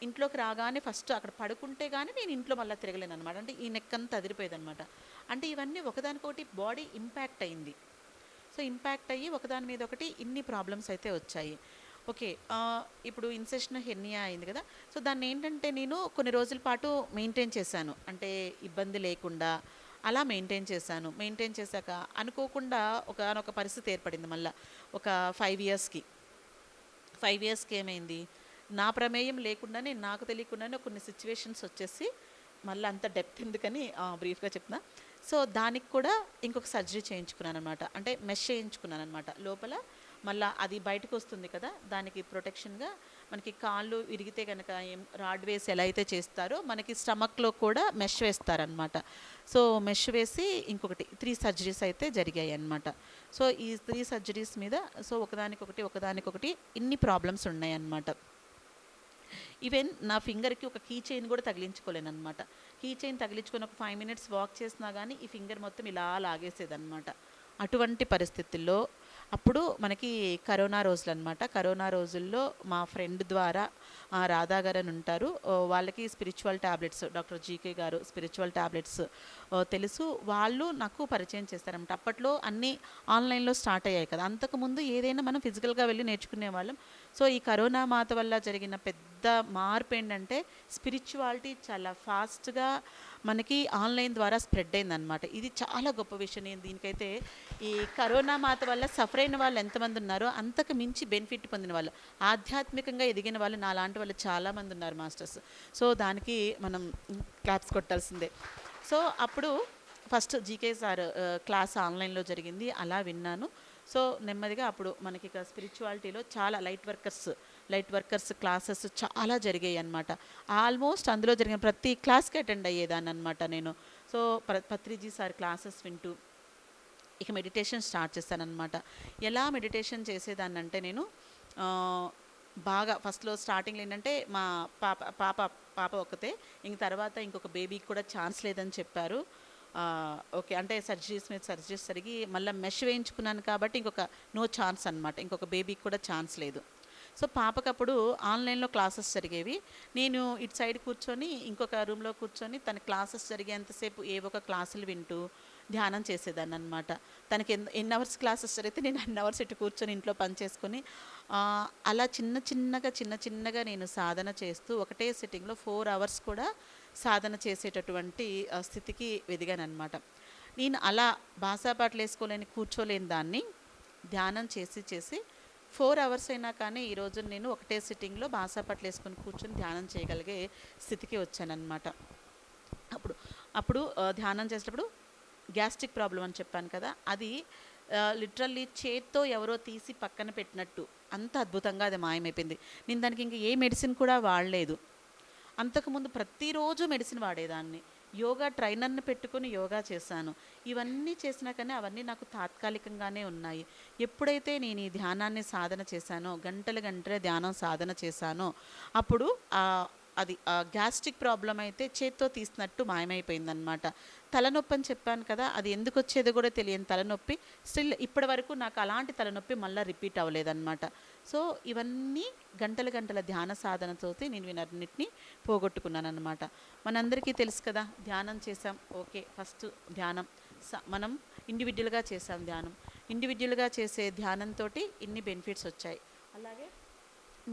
ఇంట్లోకి రాగానే ఫస్ట్ అక్కడ పడుకుంటే కానీ నేను ఇంట్లో మళ్ళీ తిరగలేను అనమాట. అంటే ఈ నెక్ అంతా అదిరిపోయేది అనమాట. అంటే ఇవన్నీ ఒకదానికొకటి బాడీ ఇంపాక్ట్ అయింది. సో ఇంపాక్ట్ అయ్యి ఒకదాని మీద ఒకటి ఇన్ని ప్రాబ్లమ్స్ అయితే వచ్చాయి. ఓకే, ఇప్పుడు ఇన్సెషన్ హెర్నియా అయింది కదా. సో దాన్ని ఏంటంటే నేను కొన్ని రోజుల పాటు మెయింటైన్ చేశాను, అంటే ఇబ్బంది లేకుండా అలా మెయింటైన్ చేశాను. మెయింటైన్ చేశాక అనుకోకుండా ఒకనొక పరిస్థితి ఏర్పడింది మళ్ళీ ఒక 5 ఇయర్స్కి ఏమైంది, నా ప్రమేయం లేకుండానే నాకు తెలియకుండానే కొన్ని సిచ్యువేషన్స్ వచ్చేసి మళ్ళీ అంత డెప్త్ ఎందుకని బ్రీఫ్గా చెప్తున్నా. సో దానికి కూడా ఇంకొక సర్జరీ చేయించుకున్నాను అనమాట, అంటే మెష్ చేయించుకున్నాను అనమాట లోపల. మళ్ళీ అది బయటకు వస్తుంది కదా, దానికి ప్రొటెక్షన్గా మనకి కాళ్ళు విరిగితే కనుక రాడ్ వేసి ఎలా అయితే చేస్తారో మనకి స్టమక్లో కూడా మెష్ వేస్తారనమాట. సో మెష్ వేసి ఇంకొకటి 3 సర్జరీస్ అయితే జరిగాయి అనమాట. సో ఈ 3 సర్జరీస్ మీద సో ఒకదానికొకటి ఇన్ని ప్రాబ్లమ్స్ ఉన్నాయన్నమాట. ఈవెన్ నా ఫింగర్కి ఒక కీ చైన్ కూడా తగిలించుకోలేను అనమాట. కీ చైన్ తగిలించుకొని ఒక 5 మినిట్స్ వాక్ చేసినా కానీ ఈ ఫింగర్ మొత్తం ఇలా లాగేసేదన్నమాట. అటువంటి పరిస్థితుల్లో అప్పుడు మనకి కరోనా రోజులు అనమాట. కరోనా రోజుల్లో మా ఫ్రెండ్ ద్వారా రాధా గారు అని ఉంటారు, వాళ్ళకి స్పిరిచువల్ ట్యాబ్లెట్స్, డాక్టర్ జీకే గారు స్పిరిచువల్ ట్యాబ్లెట్స్ తెలుసు, వాళ్ళు నాకు పరిచయం చేస్తారనమాట. అప్పట్లో అన్నీ ఆన్లైన్లో స్టార్ట్ అయ్యాయి కదా, అంతకుముందు ఏదైనా మనం ఫిజికల్గా వెళ్ళి నేర్చుకునే వాళ్ళం. సో ఈ కరోనా మాత వల్ల జరిగిన పెద్ద మార్పు ఏంటంటే స్పిరిచువాలిటీ చాలా ఫాస్ట్గా మనకి ఆన్లైన్ ద్వారా స్ప్రెడ్ అయిందనమాట. ఇది చాలా గొప్ప విషయం. నేను దీనికైతే ఈ కరోనా మాత వల్ల సఫర్ అయిన వాళ్ళు ఎంతమంది ఉన్నారో అంతకు మించి బెనిఫిట్ పొందిన వాళ్ళు, ఆధ్యాత్మికంగా ఎదిగిన వాళ్ళు నాలాంటి వాళ్ళు చాలామంది ఉన్నారు మాస్టర్స్. సో దానికి మనం క్లాప్స్ కొట్టాల్సిందే. సో అప్పుడు ఫస్ట్ జీకే సార్ క్లాస్ ఆన్లైన్లో జరిగింది, అలా విన్నాను. సో నెమ్మదిగా అప్పుడు మనకి ఇక స్పిరిచువాలిటీలో చాలా లైట్ వర్కర్స్ క్లాసెస్ చాలా జరిగాయి అన్నమాట. ఆల్మోస్ట్ అందులో జరిగిన ప్రతి క్లాస్కి అటెండ్ అయ్యేదాన్ని అనమాట నేను. సో పత్రిజీ సార్ క్లాసెస్ వింటూ ఇక మెడిటేషన్ స్టార్ట్ చేశానమాట. ఎలా మెడిటేషన్ చేసేదాన్ని అంటే నేను బాగా ఫస్ట్లో స్టార్టింగ్లో ఏంటంటే మా పాప ఒక్కతే, ఇంక తర్వాత ఇంకొక బేబీకి కూడా ఛాన్స్ లేదని చెప్పారు. ఓకే, అంటే సర్జరీస్ జరిగి మళ్ళీ మెష్ వేయించుకున్నాను కాబట్టి ఇంకొక నో ఛాన్స్ అనమాట, ఇంకొక బేబీకి కూడా ఛాన్స్ లేదు. సో పాపకప్పుడు ఆన్లైన్లో క్లాసెస్ జరిగేవి, నేను ఇటు సైడ్ కూర్చొని ఇంకొక రూమ్లో కూర్చొని తన క్లాసెస్ జరిగేంతసేపు ఏవో ఒక క్లాసులు వింటూ ధ్యానం చేసేదాన్ని అనమాట. తనకి ఎన్ని అవర్స్ క్లాసెస్ జరిగితే నేను అన్ని అవర్స్ ఇటు కూర్చొని ఇంట్లో పని చేసుకొని అలా చిన్న చిన్నగా నేను సాధన చేస్తూ ఒకటే సిట్టింగ్లో 4 అవర్స్ కూడా సాధన చేసేటటువంటి స్థితికి ఎదిగానమాట. నేను అలా బాసాపాట్లు వేసుకోలేని కూర్చోలేని దాన్ని ధ్యానం చేసి 4 అవర్స్ అయినా కానీ ఈరోజు నేను ఒకటే సిట్టింగ్లో బాసాపాట్లు వేసుకొని కూర్చొని ధ్యానం చేయగలిగే స్థితికి వచ్చానన్నమాట. అప్పుడు అప్పుడు ధ్యానం చేసేటప్పుడు గ్యాస్ట్రిక్ ప్రాబ్లం అని చెప్పాను కదా, అది లిటరల్లీ చేత్తో ఎవరో తీసి పక్కన పెట్టినట్టు అంత అద్భుతంగా అది మాయమైపోయింది. నేను దానికి ఇంకా ఏ మెడిసిన్ కూడా వాడలేదు. అంతకుముందు ప్రతిరోజు మెడిసిన్ వాడేదాన్ని. యోగా ట్రైనర్ని పెట్టుకొని యోగా చేశాను. ఇవన్నీ చేసినా కానీ అవన్నీ నాకు తాత్కాలికంగానే ఉన్నాయి. ఎప్పుడైతే నేను ఈ ధ్యానాన్ని సాధన చేశానో, గంటల ధ్యానం సాధన చేశానో, అప్పుడు అది గ్యాస్ట్రిక్ ప్రాబ్లం అయితే చేత్తో తీసినట్టు మాయమైపోయిందనమాట. తలనొప్పి అని చెప్పాను కదా, అది ఎందుకు వచ్చేదో కూడా తెలియని తలనొప్పి స్టిల్ ఇప్పటి వరకు నాకు అలాంటి తలనొప్పి మళ్ళీ రిపీట్ అవ్వలేదన్నమాట. సో ఇవన్నీ గంటల ధ్యాన సాధనతోటి నేను వీటన్నిటిని పోగొట్టుకున్నాను అనమాట. మనందరికీ తెలుసు కదా, ధ్యానం చేసాం, ఓకే. ఫస్ట్ ధ్యానం మనం ఇండివిజువల్గా చేసాం. ఇండివిజువల్గా చేసే ధ్యానంతో ఇన్ని బెనిఫిట్స్ వచ్చాయి. అలాగే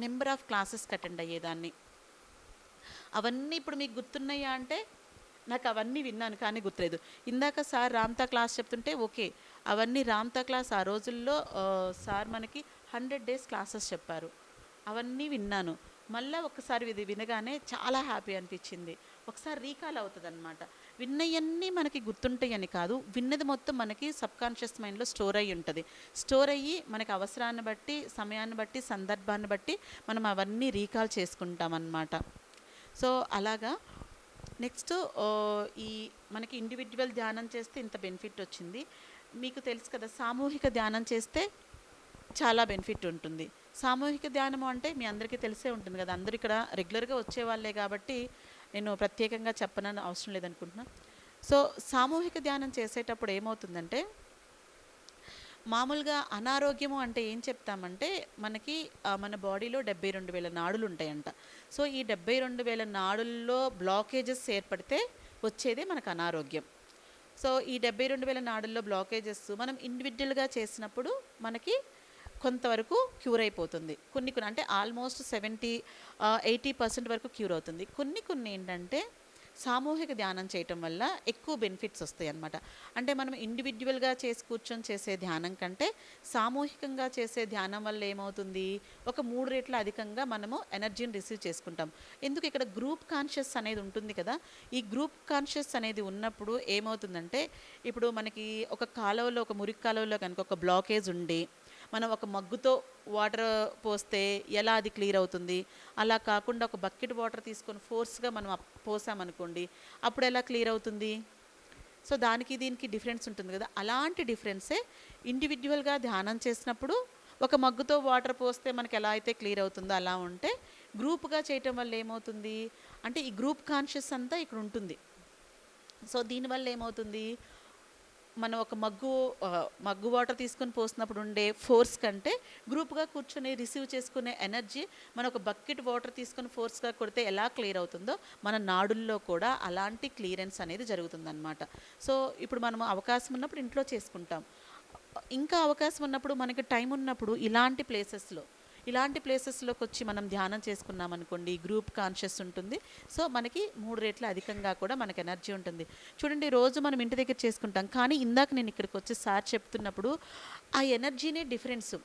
నెంబర్ ఆఫ్ క్లాసెస్కి అటెండ్ అయ్యేదాన్ని. అవన్నీ ఇప్పుడు మీకు గుర్తున్నాయా అంటే నాకు అవన్నీ విన్నాను కానీ గుర్తులేదు. ఇందాక సార్ రామ్తా క్లాస్ చెప్తుంటే ఓకే, అవన్నీ రామ్తా క్లాస్ ఆ రోజుల్లో సార్ మనకి 100 days క్లాసెస్ చెప్పారు. అవన్నీ విన్నాను. మళ్ళీ ఒకసారి ఇది వినగానే చాలా హ్యాపీ అనిపించింది. ఒకసారి రీకాల్ అవుతుంది అనమాట. విన్నయన్నీ మనకి గుర్తుంటాయని కాదు, విన్నది మొత్తం మనకి సబ్కాన్షియస్ మైండ్లో స్టోర్ అయ్యి ఉంటుంది. స్టోర్ అయ్యి మనకి అవసరాన్ని బట్టి, సమయాన్ని బట్టి, సందర్భాన్ని బట్టి మనం అవన్నీ రీకాల్ చేసుకుంటాం అన్నమాట. సో అలాగా నెక్స్ట్ ఈ మనకి ఇండివిజువల్ ధ్యానం చేస్తే ఇంత బెనిఫిట్ వచ్చింది. మీకు తెలుసు కదా, సామూహిక ధ్యానం చేస్తే చాలా బెనిఫిట్ ఉంటుంది. సామూహిక ధ్యానం అంటే మీ అందరికీ తెలిసే ఉంటుంది కదా, అందరూ ఇక్కడ రెగ్యులర్గా వచ్చేవాళ్ళే కాబట్టి నేను ప్రత్యేకంగా చెప్పనని అవసరం లేదనుకుంటున్నా. సో సామూహిక ధ్యానం చేసేటప్పుడు ఏమవుతుందంటే, మామూలుగా అనారోగ్యము అంటే ఏం చెప్తామంటే మనకి మన బాడీలో 72,000 నాడులు ఉంటాయంట. సో ఈ 72,000 నాడుల్లో బ్లాకేజెస్ ఏర్పడితే వచ్చేదే మనకు అనారోగ్యం. సో ఈ 72,000 నాడుల్లో బ్లాకేజెస్ మనం ఇండివిజువల్గా చేసినప్పుడు మనకి కొంతవరకు క్యూర్ అయిపోతుంది. కొన్ని అంటే ఆల్మోస్ట్ 70-80% వరకు క్యూర్ అవుతుంది. కొన్ని ఏంటంటే సామూహిక ధ్యానం చేయటం వల్ల ఎక్కువ బెనిఫిట్స్ వస్తాయి అన్నమాట. అంటే మనం ఇండివిజువల్గా కూర్చొని చేసే ధ్యానం కంటే సామూహికంగా చేసే ధ్యానం వల్ల ఏమవుతుంది, ఒక 3 రెట్లు అధికంగా మనము ఎనర్జీని రిసీవ్ చేసుకుంటాం. ఎందుకు ఇక్కడ గ్రూప్ కాన్షియస్ అనేది ఉంటుంది కదా, ఈ గ్రూప్ కాన్షియస్ అనేది ఉన్నప్పుడు ఏమవుతుందంటే, ఇప్పుడు మనకి ఒక కాలువలో, ఒక మురికి కాలువలో కనుక ఒక బ్లాకేజ్ ఉండి మనం ఒక మగ్గుతో వాటర్ పోస్తే ఎలా అది క్లియర్ అవుతుంది, అలా కాకుండా ఒక బకెట్ వాటర్ తీసుకొని ఫోర్స్గా మనం పోసామనుకోండి అప్పుడు ఎలా క్లియర్ అవుతుంది. సో దానికి దీనికి డిఫరెన్స్ ఉంటుంది కదా, అలాంటి డిఫరెన్సే ఇండివిజువల్గా ధ్యానం చేసినప్పుడు ఒక మగ్గుతో వాటర్ పోస్తే మనకి ఎలా అయితే క్లియర్ అవుతుందో అలా ఉంటే, గ్రూప్గా చేయటం వల్ల ఏమవుతుంది అంటే ఈ గ్రూప్ కాన్షియస్ అంతా ఇక్కడ ఉంటుంది. సో దీనివల్ల ఏమవుతుంది, మనం ఒక మగ్గు వాటర్ తీసుకొని పోసినప్పుడు ఉండే ఫోర్స్ కంటే గ్రూప్గా కూర్చొని రిసీవ్ చేసుకునే ఎనర్జీ మనం ఒక బకెట్ వాటర్ తీసుకొని ఫోర్స్గా కొడితే ఎలా క్లియర్ అవుతుందో మన నాడుల్లో కూడా అలాంటి క్లియరెన్స్ అనేది జరుగుతుందన్నమాట. సో ఇప్పుడు మనం అవకాశం ఉన్నప్పుడు ఇంట్లో చేసుకుంటాం, ఇంకా అవకాశం ఉన్నప్పుడు మనకి టైం ఉన్నప్పుడు ఇలాంటి ప్లేసెస్లోకి వచ్చి మనం ధ్యానం చేసుకున్నాం అనుకోండి, గ్రూప్ కాన్షియస్ ఉంటుంది. సో మనకి 3 రెట్లు అధికంగా కూడా మనకి ఎనర్జీ ఉంటుంది. చూడండి, రోజు మనం ఇంటి దగ్గర చేసుకుంటాం, కానీ ఇందాక నేను ఇక్కడికి వచ్చి సార్ చెప్తున్నప్పుడు ఆ ఎనర్జీనే డిఫరెన్సు.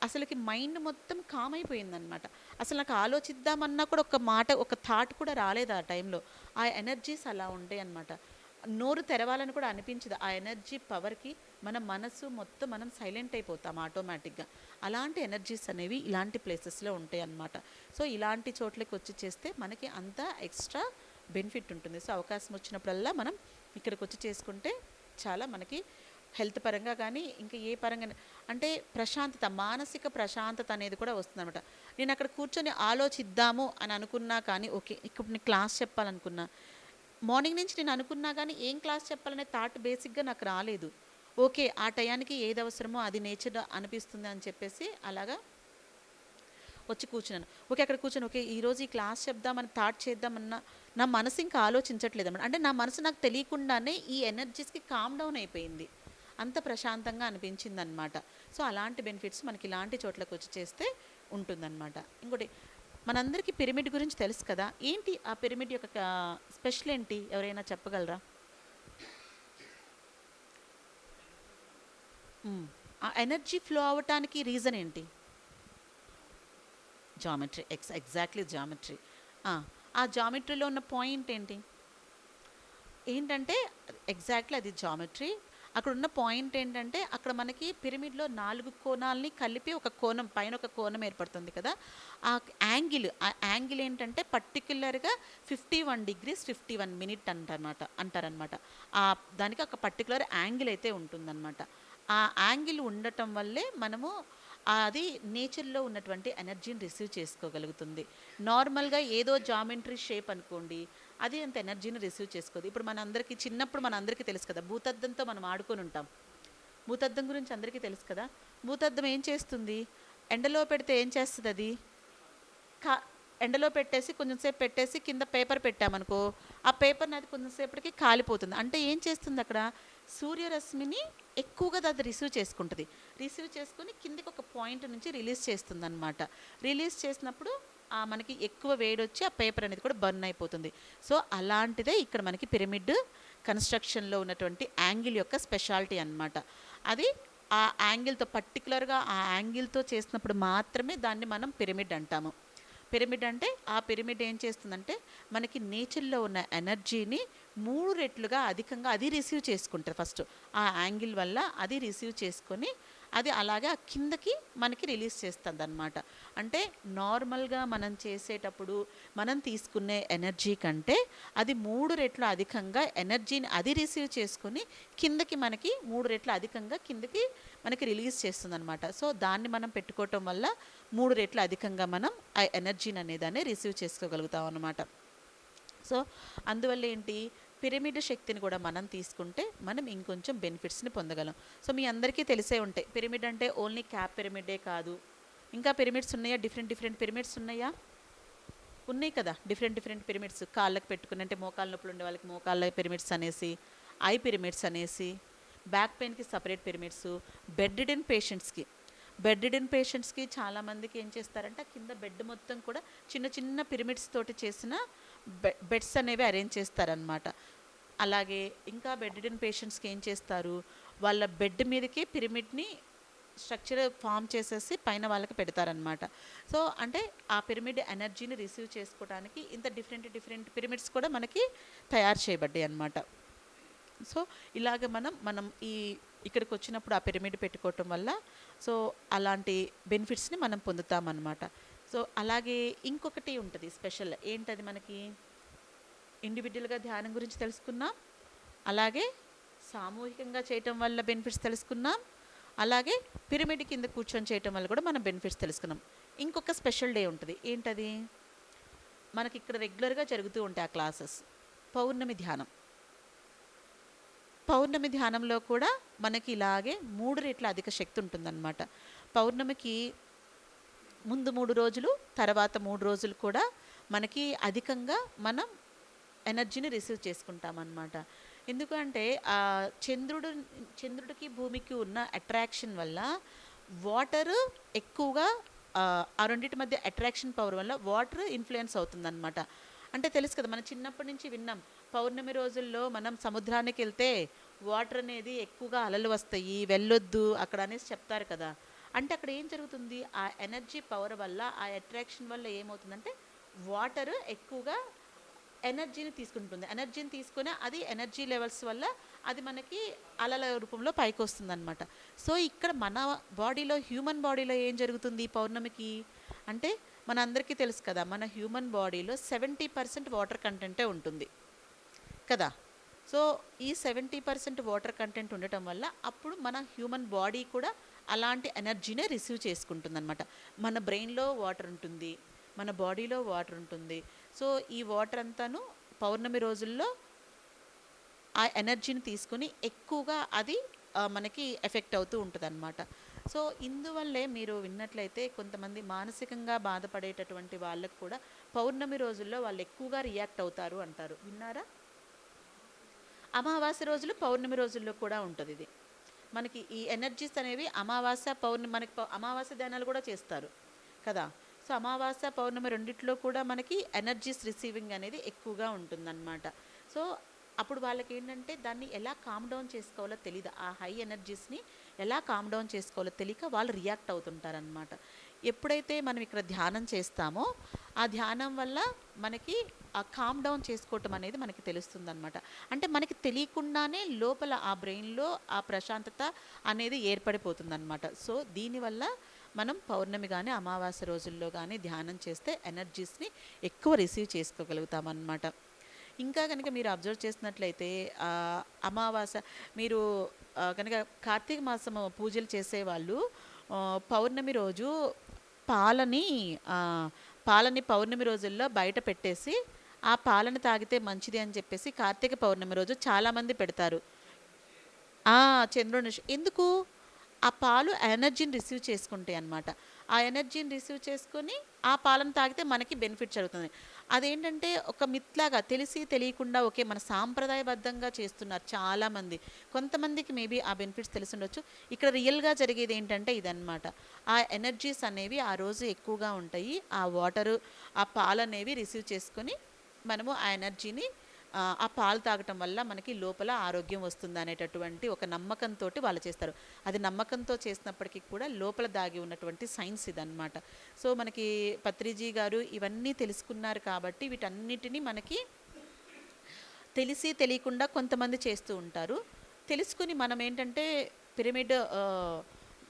అసలుకి మైండ్ మొత్తం కామ్ అయిపోయిందనమాట. అసలు నాకు ఆలోచిద్దామన్నా కూడా ఒక మాట, ఒక థాట్ కూడా రాలేదు ఆ టైంలో. ఆ ఎనర్జీస్ అలా ఉంటాయి అన్నమాట. నోరు తెరవాలని కూడా అనిపించదు. ఆ ఎనర్జీ పవర్కి మన మనసు మొత్తం మనం సైలెంట్ అయిపోతాం ఆటోమేటిక్గా. అలాంటి ఎనర్జీస్ అనేవి ఇలాంటి ప్లేసెస్లో ఉంటాయి అన్నమాట. సో ఇలాంటి చోట్లకి వచ్చి చేస్తే మనకి అంత ఎక్స్ట్రా బెనిఫిట్ ఉంటుంది. సో అవకాశం వచ్చినప్పుడల్లా మనం ఇక్కడికి వచ్చి చేసుకుంటే చాలా మనకి హెల్త్ పరంగా కానీ ఇంకా ఏ పరంగా అంటే ప్రశాంతత, మానసిక ప్రశాంతత అనేది కూడా వస్తుందన్నమాట. నేను అక్కడ కూర్చొని ఆలోచిద్దాము అని అనుకున్నా కానీ, ఓకే ఇప్పుడు నేను క్లాస్ చెప్పాలనుకున్నా, మార్నింగ్ నుంచి నేను అనుకున్నా కానీ ఏం క్లాస్ చెప్పాలనే థాట్ బేసిక్గా నాకు రాలేదు. ఓకే ఆ టయానికి ఏది అవసరమో అది నేచర్ అనిపిస్తుంది అని చెప్పేసి అలాగా వచ్చి కూర్చున్నాను. ఓకే, అక్కడ కూర్చొని ఓకే ఈరోజు ఈ క్లాస్ చెప్దామని థాట్ చేద్దామన్న నా మనసు ఇంకా ఆలోచించట్లేదన్నమాట. అంటే నా మనసు నాకు తెలియకుండానే ఈ ఎనర్జీస్కి కామ్ డౌన్ అయిపోయింది. అంత ప్రశాంతంగా అనిపించిందనమాట. సో అలాంటి బెనిఫిట్స్ మనకి ఇలాంటి చోట్లకు వచ్చి చేస్తే ఉంటుందన్నమాట. ఇంకోటి, మనందరికీ పిరమిడ్ గురించి తెలుసు కదా. ఏంటి ఆ పిరమిడ్ యొక్క స్పెషల్ ఏంటి, ఎవరైనా చెప్పగలరా? ఆ ఎనర్జీ ఫ్లో అవ్వటానికి రీజన్ ఏంటి? జామెట్రీ. Exactly geometry. ఆ జామెట్రీలో ఉన్న పాయింట్ ఏంటి? ఏంటంటే ఎగ్జాక్ట్లీ అది జామెట్రీ. అక్కడ ఉన్న పాయింట్ ఏంటంటే అక్కడ మనకి పిరమిడ్లో 4 కోణాలని కలిపి ఒక కోణం, పైన ఒక కోణం ఏర్పడుతుంది కదా. ఆ యాంగిల్ ఏంటంటే పర్టిక్యులర్గా 51 degrees 51 minutes అంటారనమాట. దానికి ఒక పర్టికులర్ యాంగిల్ అయితే ఉంటుందన్నమాట. ఆ యాంగిల్ ఉండటం వల్లే మనము అది నేచర్లో ఉన్నటువంటి ఎనర్జీని రిసీవ్ చేసుకోగలుగుతుంది. నార్మల్గా ఏదో జామెట్రీ షేప్ అనుకోండి, అది అంత ఎనర్జీని రిసీవ్ చేసుకోదు. ఇప్పుడు చిన్నప్పుడు మన అందరికీ తెలుసు కదా, భూతద్దంతో మనం ఆడుకొని ఉంటాం. భూతద్దం గురించి అందరికీ తెలుసు కదా. భూతద్దం ఏం చేస్తుంది? ఎండలో పెడితే ఏం చేస్తుంది అది? కా ఎండలో పెట్టేసి కొంచెంసేపు పెట్టేసి కింద పేపర్ పెట్టామనుకో, ఆ పేపర్ని అది కొంచెంసేపటికి కాలిపోతుంది. అంటే ఏం చేస్తుంది అక్కడ? సూర్యరశ్మిని ఎక్కువగా అది రిసీవ్ చేసుకుంటుంది. రిసీవ్ చేసుకుని కిందకి ఒక పాయింట్ నుంచి రిలీజ్ చేస్తుంది అనమాట. రిలీజ్ చేసినప్పుడు మనకి ఎక్కువ వేడి వచ్చి ఆ పేపర్ అనేది కూడా బర్న్ అయిపోతుంది. సో అలాంటిదే ఇక్కడ మనకి పిరమిడ్ కన్స్ట్రక్షన్లో ఉన్నటువంటి యాంగిల్ యొక్క స్పెషాలిటీ అన్నమాట. అది ఆ యాంగిల్తో పర్టికులర్గా ఆ యాంగిల్తో చేసినప్పుడు మాత్రమే దాన్ని మనం పిరమిడ్ అంటాము. పిరమిడ్ అంటే ఆ పిరమిడ్ ఏం చేస్తుందంటే మనకి నేచర్లో ఉన్న ఎనర్జీని 3 రెట్లుగా అధికంగా అది రిసీవ్ చేసుకుంటుంది. ఫస్ట్ ఆ యాంగిల్ వల్ల అది రిసీవ్ చేసుకొని అది అలాగే ఆ కిందకి మనకి రిలీజ్ చేస్తుంది అనమాట. అంటే నార్మల్గా మనం చేసేటప్పుడు మనం తీసుకునే ఎనర్జీ కంటే అది 3 రెట్లు అధికంగా ఎనర్జీని అది రిసీవ్ చేసుకొని కిందకి మనకి 3 రెట్లు అధికంగా కిందకి మనకి రిలీజ్ చేస్తుంది అనమాట. సో దాన్ని మనం పెట్టుకోవటం వల్ల 3 రెట్లు అధికంగా మనం ఆ ఎనర్జీని అనేదాన్ని రిసీవ్ చేసుకోగలుగుతాం అన్నమాట. సో అందువల్ల ఏంటి, పిరమిడ్ శక్తిని కూడా మనం తీసుకుంటే మనం ఇంకొంచెం బెనిఫిట్స్ని పొందగలం. సో మీ అందరికీ తెలిసే ఉంటాయి, పిరమిడ్ అంటే ఓన్లీ క్యాప్ పిరమిడే కాదు, ఇంకా పిరమిడ్స్ ఉన్నాయా? డిఫరెంట్ పిరమిడ్స్ ఉన్నాయా? ఉన్నాయి కదా, డిఫరెంట్ పిరమిడ్స్. కాళ్ళకి పెట్టుకుని అంటే మోకాళ్ళ నొప్పులు ఉండే వాళ్ళకి మోకాళ్ళ పిరమిడ్స్ అనేసి, ఐ పిరమిడ్స్ అనేసి, బ్యాక్ పెయిన్కి సపరేట్ పిరమిడ్స్, బెడ్ రిడెన్ పేషెంట్స్కి చాలామందికి ఏం చేస్తారంటే కింద బెడ్ మొత్తం కూడా చిన్న పిరమిడ్స్ తోటి చేసిన బెడ్స్ అనేవి అరేంజ్ చేస్తారనమాట. అలాగే ఇంకా బెడ్ రిడెన్ పేషెంట్స్కి ఏం చేస్తారు, వాళ్ళ బెడ్ మీదకి పిరమిడ్ని స్ట్రక్చర్ ఫామ్ చేసేసి పైన వాళ్ళకి పెడతారనమాట. సో అంటే ఆ పిరమిడ్ ఎనర్జీని రిసీవ్ చేసుకోవడానికి ఇంత డిఫరెంట్ పిరమిడ్స్ కూడా మనకి తయారు చేయబడ్డాయి అన్నమాట. సో ఇలాగ మనం ఇక్కడికి వచ్చినప్పుడు ఆ పిరమిడ్ పెట్టుకోవటం వల్ల సో అలాంటి బెనిఫిట్స్ని మనం పొందుతామన్నమాట. సో అలాగే ఇంకొకటి ఉంటుంది స్పెషల్, ఏంటది? మనకి ఇండివిజువల్గా ధ్యానం గురించి తెలుసుకున్నాం, అలాగే సామూహికంగా చేయటం వల్ల బెనిఫిట్స్ తెలుసుకున్నాం, అలాగే పిరమిడ్ కింద కూర్చొని చేయటం వల్ల కూడా మనం బెనిఫిట్స్ తెలుసుకున్నాం. ఇంకొక స్పెషల్ డే ఉంటుంది, ఏంటది? మనకి ఇక్కడ రెగ్యులర్గా జరుగుతూ ఉంటాయి ఆ క్లాసెస్, పౌర్ణమి ధ్యానంలో కూడా మనకి ఇలాగే 3 రెట్ల అధిక శక్తి ఉంటుందన్నమాట. పౌర్ణమికి ముందు 3 రోజులు, తర్వాత 3 రోజులు కూడా మనకి అధికంగా మనం ఎనర్జీని రిసీవ్ చేసుకుంటామన్నమాట. ఎందుకంటే చంద్రుడికి భూమికి ఉన్న అట్రాక్షన్ వల్ల వాటర్ ఎక్కువగా ఆ రెండింటి మధ్య అట్రాక్షన్ పవర్ వల్ల వాటర్ ఇన్ఫ్లుయెన్స్ అవుతుందన్నమాట. అంటే తెలుసు కదా, మనం చిన్నప్పటి నుంచి విన్నాం, పౌర్ణమి రోజుల్లో మనం సముద్రానికి వెళ్తే వాటర్ అనేది ఎక్కువగా అలలు వస్తాయి, వెళ్ళొద్దు అక్కడ అనేసి చెప్తారు కదా. అంటే అక్కడ ఏం జరుగుతుంది, ఆ ఎనర్జీ పవర్ వల్ల ఆ అట్రాక్షన్ వల్ల ఏమవుతుందంటే వాటర్ ఎక్కువగా ఎనర్జీని తీసుకొని అది ఎనర్జీ లెవెల్స్ వల్ల అది మనకి అలల రూపంలో పైకి వస్తుంది అనమాట. సో ఇక్కడ మన బాడీలో, హ్యూమన్ బాడీలో ఏం జరుగుతుంది పౌర్ణమికి అంటే, మన అందరికీ తెలుసు కదా, మన హ్యూమన్ బాడీలో 70% వాటర్ కంటెంటే ఉంటుంది కదా. సో ఈ 70% వాటర్ కంటెంట్ ఉండటం వల్ల అప్పుడు మన హ్యూమన్ బాడీ కూడా అలాంటి ఎనర్జీనే రిసీవ్ చేసుకుంటుంది అనమాట. మన బ్రెయిన్లో వాటర్ ఉంటుంది, మన బాడీలో వాటర్ ఉంటుంది. సో ఈ వాటర్ అంతాను పౌర్ణమి రోజుల్లో ఆ ఎనర్జీని తీసుకుని ఎక్కువగా అది మనకి ఎఫెక్ట్ అవుతూ ఉంటుంది అనమాట. సో ఇందువల్లే మీరు విన్నట్లయితే కొంతమంది మానసికంగా బాధపడేటటువంటి వాళ్ళకు కూడా పౌర్ణమి రోజుల్లో వాళ్ళు ఎక్కువగా రియాక్ట్ అవుతారు అంటారు. విన్నారా? అమావాస్య రోజులు పౌర్ణమి రోజుల్లో కూడా ఉంటుంది ఇది. మనకి ఈ ఎనర్జీస్ అనేవి అమావాస్య పౌర్ణమి మనకి అమావాస్య ధ్యానాలు కూడా చేస్తారు కదా. సో అమావాస్య పౌర్ణమి రెండిట్లో కూడా మనకి ఎనర్జీస్ రిసీవింగ్ అనేది ఎక్కువగా ఉంటుందన్నమాట. సో అప్పుడు వాళ్ళకి ఏంటంటే దాన్ని ఎలా కామ్ డౌన్ చేసుకోవాలో తెలియదు, ఆ హై ఎనర్జీస్ని ఎలా కామ్ డౌన్ చేసుకోవాలో తెలియక వాళ్ళు రియాక్ట్ అవుతుంటారనమాట. ఎప్పుడైతే మనం ఇక్కడ ధ్యానం చేస్తామో ఆ ధ్యానం వల్ల మనకి ఆ కామ్ డౌన్ చేసుకోవటం అనేది మనకి తెలుస్తుందన్నమాట. అంటే మనకి తెలియకుండానే లోపల ఆ బ్రెయిన్లో ఆ ప్రశాంతత అనేది ఏర్పడిపోతుందన్నమాట. సో దీనివల్ల మనం పౌర్ణమి కానీ అమావాస్య రోజుల్లో కానీ ధ్యానం చేస్తే ఎనర్జీస్ని ఎక్కువ రిసీవ్ చేసుకోగలుగుతామన్నమాట. ఇంకా కనుక మీరు అబ్జర్వ్ చేసినట్లయితే అమావాస్య మీరు కనుక కార్తీక మాసం పూజలు చేసేవాళ్ళు పౌర్ణమి రోజు పాలని పౌర్ణమి రోజుల్లో బయట పెట్టేసి ఆ పాలను తాగితే మంచిది అని చెప్పేసి కార్తీక పౌర్ణమి రోజు చాలామంది పెడతారు. చంద్రుని ఎందుకు? ఆ పాలు ఎనర్జీని రిసీవ్ చేసుకుంటాయి అన్నమాట. ఆ ఎనర్జీని రిసీవ్ చేసుకొని ఆ పాలను తాగితే మనకి బెనిఫిట్ జరుగుతుంది. అదేంటంటే ఒక మిత్లాగా తెలిసి తెలియకుండా ఓకే మన సాంప్రదాయబద్ధంగా చేస్తున్నారు చాలామంది. కొంతమందికి మేబీ ఆ బెనిఫిట్స్ తెలిసి ఉండొచ్చు. ఇక్కడ రియల్గా జరిగేది ఏంటంటే ఇదన్నమాట. ఆ ఎనర్జీస్ అనేవి ఆ రోజు ఎక్కువగా ఉంటాయి. ఆ వాటరు ఆ పాలు అనేవి రిసీవ్ చేసుకొని మనము ఆ ఎనర్జీని ఆ పాలు తాగటం వల్ల మనకి లోపల ఆరోగ్యం వస్తుంది అనేటటువంటి ఒక నమ్మకంతో వాళ్ళు చేస్తారు. అది నమ్మకంతో చేసినప్పటికీ కూడా లోపల దాగి ఉన్నటువంటి సైన్స్ ఇదన్నమాట. సో మనకి పత్రిజీ గారు ఇవన్నీ తెలుసుకున్నారు కాబట్టి వీటన్నిటినీ మనకి తెలిసి తెలియకుండా కొంతమంది చేస్తూ ఉంటారు. తెలుసుకుని మనం ఏంటంటే పిరమిడ్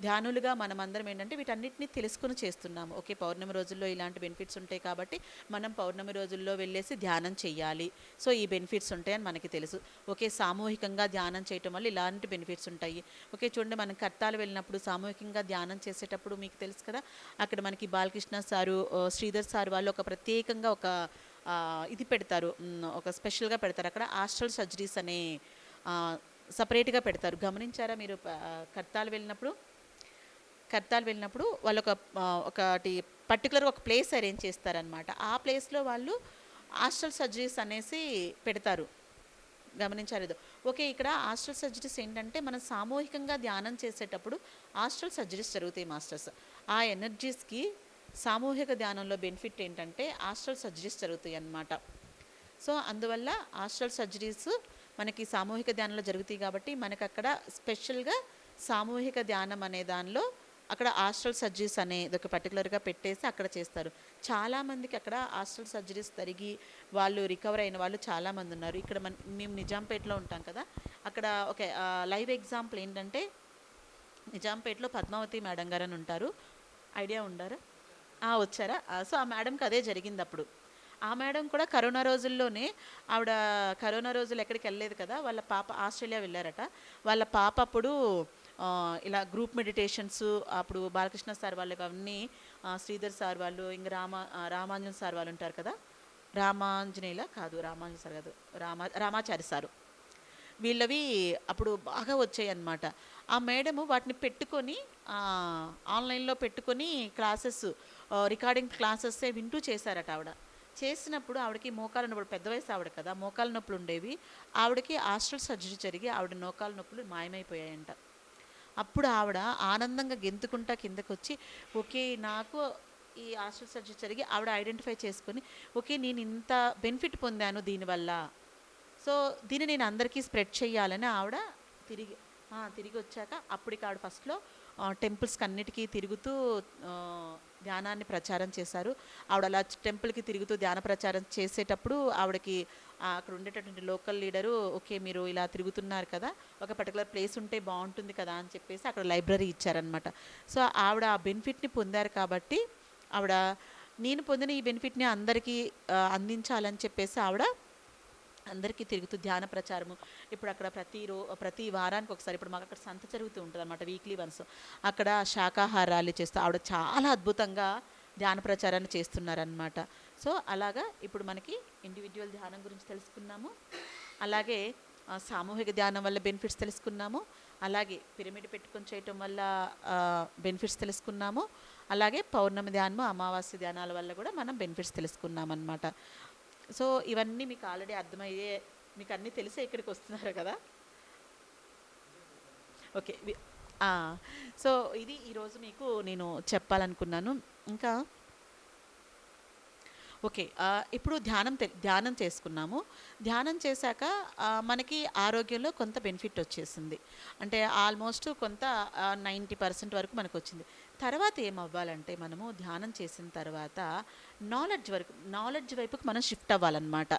ధ్యానులుగా మనమందరం ఏంటంటే వీటన్నిటిని తెలుసుకుని చేస్తున్నాము. ఓకే పౌర్ణమి రోజుల్లో ఇలాంటి బెనిఫిట్స్ ఉంటాయి కాబట్టి మనం పౌర్ణమి రోజుల్లో వెళ్ళేసి ధ్యానం చేయాలి. సో ఈ బెనిఫిట్స్ ఉంటాయని మనకి తెలుసు. ఓకే సామూహికంగా ధ్యానం చేయటం వల్ల ఇలాంటి బెనిఫిట్స్ ఉంటాయి. ఓకే చూడండి మనం కర్తాలు వెళ్ళినప్పుడు సామూహికంగా ధ్యానం చేసేటప్పుడు మీకు తెలుసు కదా, అక్కడ మనకి బాలకృష్ణ సారు శ్రీధర్ సార్ వాళ్ళు ఒక ప్రత్యేకంగా ఒక ఇది పెడతారు, ఒక స్పెషల్గా పెడతారు. అక్కడ ఆస్ట్రల్ సర్జరీస్ అనే సపరేట్గా పెడతారు. గమనించారా మీరు? కర్తాలు వెళ్ళినప్పుడు వాళ్ళు ఒకటి పర్టికులర్ ఒక ప్లేస్ అరేంజ్ చేస్తారనమాట. ఆ ప్లేస్లో వాళ్ళు ఆస్ట్రల్ సర్జరీస్ అనేసి పెడతారు. గమనించారు? ఓకే ఇక్కడ ఆస్ట్రల్ సర్జరీస్ ఏంటంటే మనం సామూహికంగా ధ్యానం చేసేటప్పుడు ఆస్ట్రల్ సర్జరీస్ జరుగుతాయి మాస్టర్స్. ఆ ఎనర్జీస్కి సామూహిక ధ్యానంలో బెనిఫిట్ ఏంటంటే ఆస్ట్రల్ సర్జరీస్ జరుగుతాయి అన్నమాట. సో అందువల్ల ఆస్ట్రల్ సర్జరీస్ మనకి సామూహిక ధ్యానంలో జరుగుతాయి కాబట్టి మనకు అక్కడ స్పెషల్గా సామూహిక ధ్యానం అనే దానిలో అక్కడ ఆస్ట్రల్ సర్జరీస్ అనేది ఒక పర్టికులర్గా పెట్టేసి అక్కడ చేస్తారు. చాలామందికి అక్కడ ఆస్ట్రల్ సర్జరీస్ జరిగి వాళ్ళు రికవర్ అయిన వాళ్ళు చాలామంది ఉన్నారు. ఇక్కడ మేము నిజాంపేటలో ఉంటాం కదా, అక్కడ ఒక లైవ్ ఎగ్జాంపుల్ ఏంటంటే నిజాంపేటలో పద్మావతి మేడం గారు అని ఉంటారు. ఐడియా ఉండారా? వచ్చారా? సో ఆ మేడంకి అదే జరిగింది అప్పుడు. ఆ మేడం కూడా కరోనా రోజుల్లోనే ఆవిడ కరోనా రోజులు ఎక్కడికి వెళ్ళలేదు కదా, వాళ్ళ పాప ఆస్ట్రేలియా వెళ్ళారట. వాళ్ళ పాప అప్పుడు ఇలా గ్రూప్ మెడిటేషన్స్ అప్పుడు బాలకృష్ణ సార్ వాళ్ళకి అవన్నీ శ్రీధర్ సార్ వాళ్ళు ఇంకా రామాంజన్ సార్ వాళ్ళు ఉంటారు కదా, రామాంజనేయుల కాదు రామాంజన్ సార్ కాదు రామాచారి సారు, వీళ్ళవి అప్పుడు బాగా వచ్చాయి అన్నమాట. ఆ మేడము వాటిని పెట్టుకొని ఆన్లైన్లో పెట్టుకొని క్లాసెస్ రికార్డింగ్ క్లాసెస్సే వింటూ చేశారట. ఆవిడ చేసినప్పుడు ఆవిడకి మోకాల నొప్పులు, పెద్ద వయసు ఆవిడ కదా, మోకాల నొప్పులు ఉండేవి. ఆవిడకి ఆస్ట్రల్ సర్జరీ జరిగి ఆవిడ మోకాల నొప్పులు మాయమైపోయాయంట. అప్పుడు ఆవిడ ఆనందంగా గెంతుకుంటా కిందకు వచ్చి ఓకే నాకు ఈ ఆస్ట్రల్ సర్జరీ జరిగి ఆవిడ ఐడెంటిఫై చేసుకొని ఓకే నేను ఇంత బెనిఫిట్ పొందాను దీనివల్ల, సో దీన్ని నేను అందరికీ స్ప్రెడ్ చేయాలని ఆవిడ తిరిగి వచ్చాక అప్పటికి ఆవిడ ఫస్ట్లో టెంపుల్స్కి అన్నిటికీ తిరుగుతూ ధ్యానాన్ని ప్రచారం చేశారు. ఆవిడ అలా టెంపుల్కి తిరుగుతూ ధ్యాన ప్రచారం చేసేటప్పుడు ఆవిడకి అక్కడ ఉండేటటువంటి లోకల్ లీడరు ఓకే మీరు ఇలా తిరుగుతున్నారు కదా, ఒక పర్టికులర్ ప్లేస్ ఉంటే బాగుంటుంది కదా అని చెప్పేసి అక్కడ లైబ్రరీ ఇచ్చారనమాట. సో ఆవిడ ఆ బెనిఫిట్ని పొందారు కాబట్టి ఆవిడ నేను పొందిన ఈ బెనిఫిట్ని అందరికీ అందించాలని చెప్పేసి ఆవిడ అందరికీ తిరుగుతూ ధ్యాన ప్రచారము ఇప్పుడు అక్కడ ప్రతి వారానికి ఒకసారి ఇప్పుడు మాకు అక్కడ సంత జరుగుతూ ఉంటుంది అన్నమాట, వీక్లీ వన్స్. అక్కడ శాకాహారాలు చేస్తూ ఆవిడ చాలా అద్భుతంగా ధ్యాన ప్రచారాన్ని చేస్తున్నారనమాట. సో అలాగా ఇప్పుడు మనకి ఇండివిజువల్ ధ్యానం గురించి తెలుసుకున్నాము, అలాగే సామూహిక ధ్యానం వల్ల బెనిఫిట్స్ తెలుసుకున్నాము, అలాగే పిరమిడ్ పెట్టుకొని చేయటం వల్ల బెనిఫిట్స్ తెలుసుకున్నాము. అలాగే పౌర్ణమి ధ్యానము, అమావాస్య ధ్యానాల వల్ల కూడా మనం బెనిఫిట్స్ తెలుసుకున్నాం అనమాట. సో ఇవన్నీ మీకు ఆల్రెడీ అర్థమయ్యే, మీకు అన్నీ తెలిసే ఇక్కడికి వస్తున్నారు కదా. ఓకే. ఆ, సో ఇది ఈరోజు మీకు నేను చెప్పాలనుకున్నాను. ఇంకా ఓకే. ఇప్పుడు ధ్యానం చేసుకున్నాము. ధ్యానం చేశాక మనకి ఆరోగ్యంలో కొంత బెనిఫిట్ వచ్చేసింది. అంటే ఆల్మోస్ట్ కొంత 90% వరకు మనకొచ్చింది. తర్వాత ఏమవ్వాలంటే మనము ధ్యానం చేసిన తర్వాత నాలెడ్జ్ వైపుకి మనం షిఫ్ట్ అవ్వాలన్నమాట.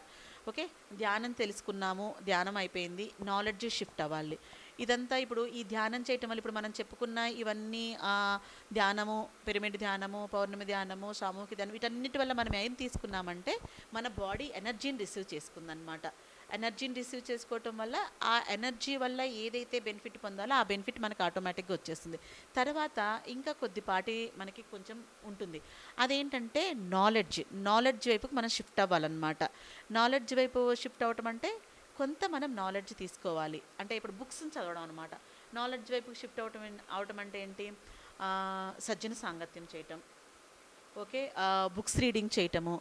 ఓకే. ధ్యానం తెలుసుకున్నాము, ధ్యానం అయిపోయింది, నాలెడ్జ్ షిఫ్ట్ అవ్వాలి. ఇదంతా ఇప్పుడు ఈ ధ్యానం చేయటం వల్ల ఇప్పుడు మనం చెప్పుకున్న ఇవన్నీ ధ్యానము, పిరమిడ్ ధ్యానము, పౌర్ణమి ధ్యానము, సామూహిక ధ్యానం, వీటన్నిటి వల్ల మనం ఏం తీసుకున్నామంటే మన బాడీ ఎనర్జీని రిసీవ్ చేసుకుందనమాట. ఎనర్జీని రిసీవ్ చేసుకోవటం వల్ల ఆ ఎనర్జీ వల్ల ఏదైతే బెనిఫిట్ పొందాలో ఆ బెనిఫిట్ మనకు ఆటోమేటిక్గా వచ్చేస్తుంది. తర్వాత ఇంకా కొద్దిపాటి మనకి కొంచెం ఉంటుంది. అదేంటంటే నాలెడ్జ్ వైపుకి మనం షిఫ్ట్ అవ్వాలన్నమాట. నాలెడ్జ్ వైపు షిఫ్ట్ అవ్వటం అంటే కొంత మనం నాలెడ్జ్ తీసుకోవాలి. అంటే ఇప్పుడు బుక్స్ని చదవడం అనమాట. నాలెడ్జ్ వైపుకి షిఫ్ట్ అవటం అంటే ఏంటి? సజ్జన సాంగత్యం చేయటం, ఓకే, బుక్స్ రీడింగ్ చేయటము,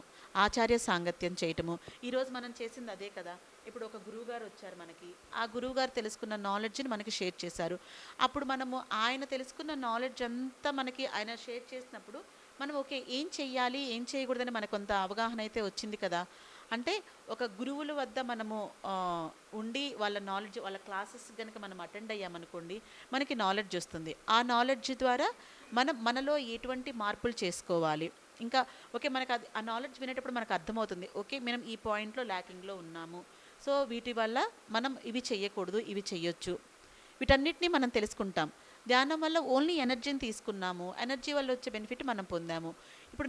ఆచార్య సాంగత్యం చేయటము. ఈరోజు మనం చేసింది అదే కదా. ఇప్పుడు ఒక గురువుగారు వచ్చారు మనకి, ఆ గురువుగారు తెలుసుకున్న నాలెడ్జ్ని మనకి షేర్ చేశారు. అప్పుడు మనము ఆయన తెలుసుకున్న నాలెడ్జ్ అంతా మనకి ఆయన షేర్ చేసినప్పుడు మనం ఓకే ఏం చెయ్యాలి ఏం చేయకూడదని మనకు కొంత అవగాహన అయితే వచ్చింది కదా. అంటే ఒక గురువుల వద్ద మనము ఉండి వాళ్ళ నాలెడ్జ్, వాళ్ళ క్లాసెస్ కనుక మనం అటెండ్ అయ్యామనుకోండి, మనకి నాలెడ్జ్ వస్తుంది. ఆ నాలెడ్జ్ ద్వారా మనలో ఎటువంటి మార్పులు చేసుకోవాలి. ఇంకా ఓకే మనకు అది ఆ నాలెడ్జ్ వినేటప్పుడు మనకు అర్థమవుతుంది, ఓకే మనం ఈ పాయింట్లో ల్యాకింగ్లో ఉన్నాము, సో వీటి వల్ల మనం ఇవి చెయ్యకూడదు, ఇవి చెయ్యొచ్చు, వీటన్నిటిని మనం తెలుసుకుంటాం. ధ్యానం వల్ల ఓన్లీ ఎనర్జీని తీసుకున్నాము, ఎనర్జీ వల్ల వచ్చే బెనిఫిట్ మనం పొందాము. ఇప్పుడు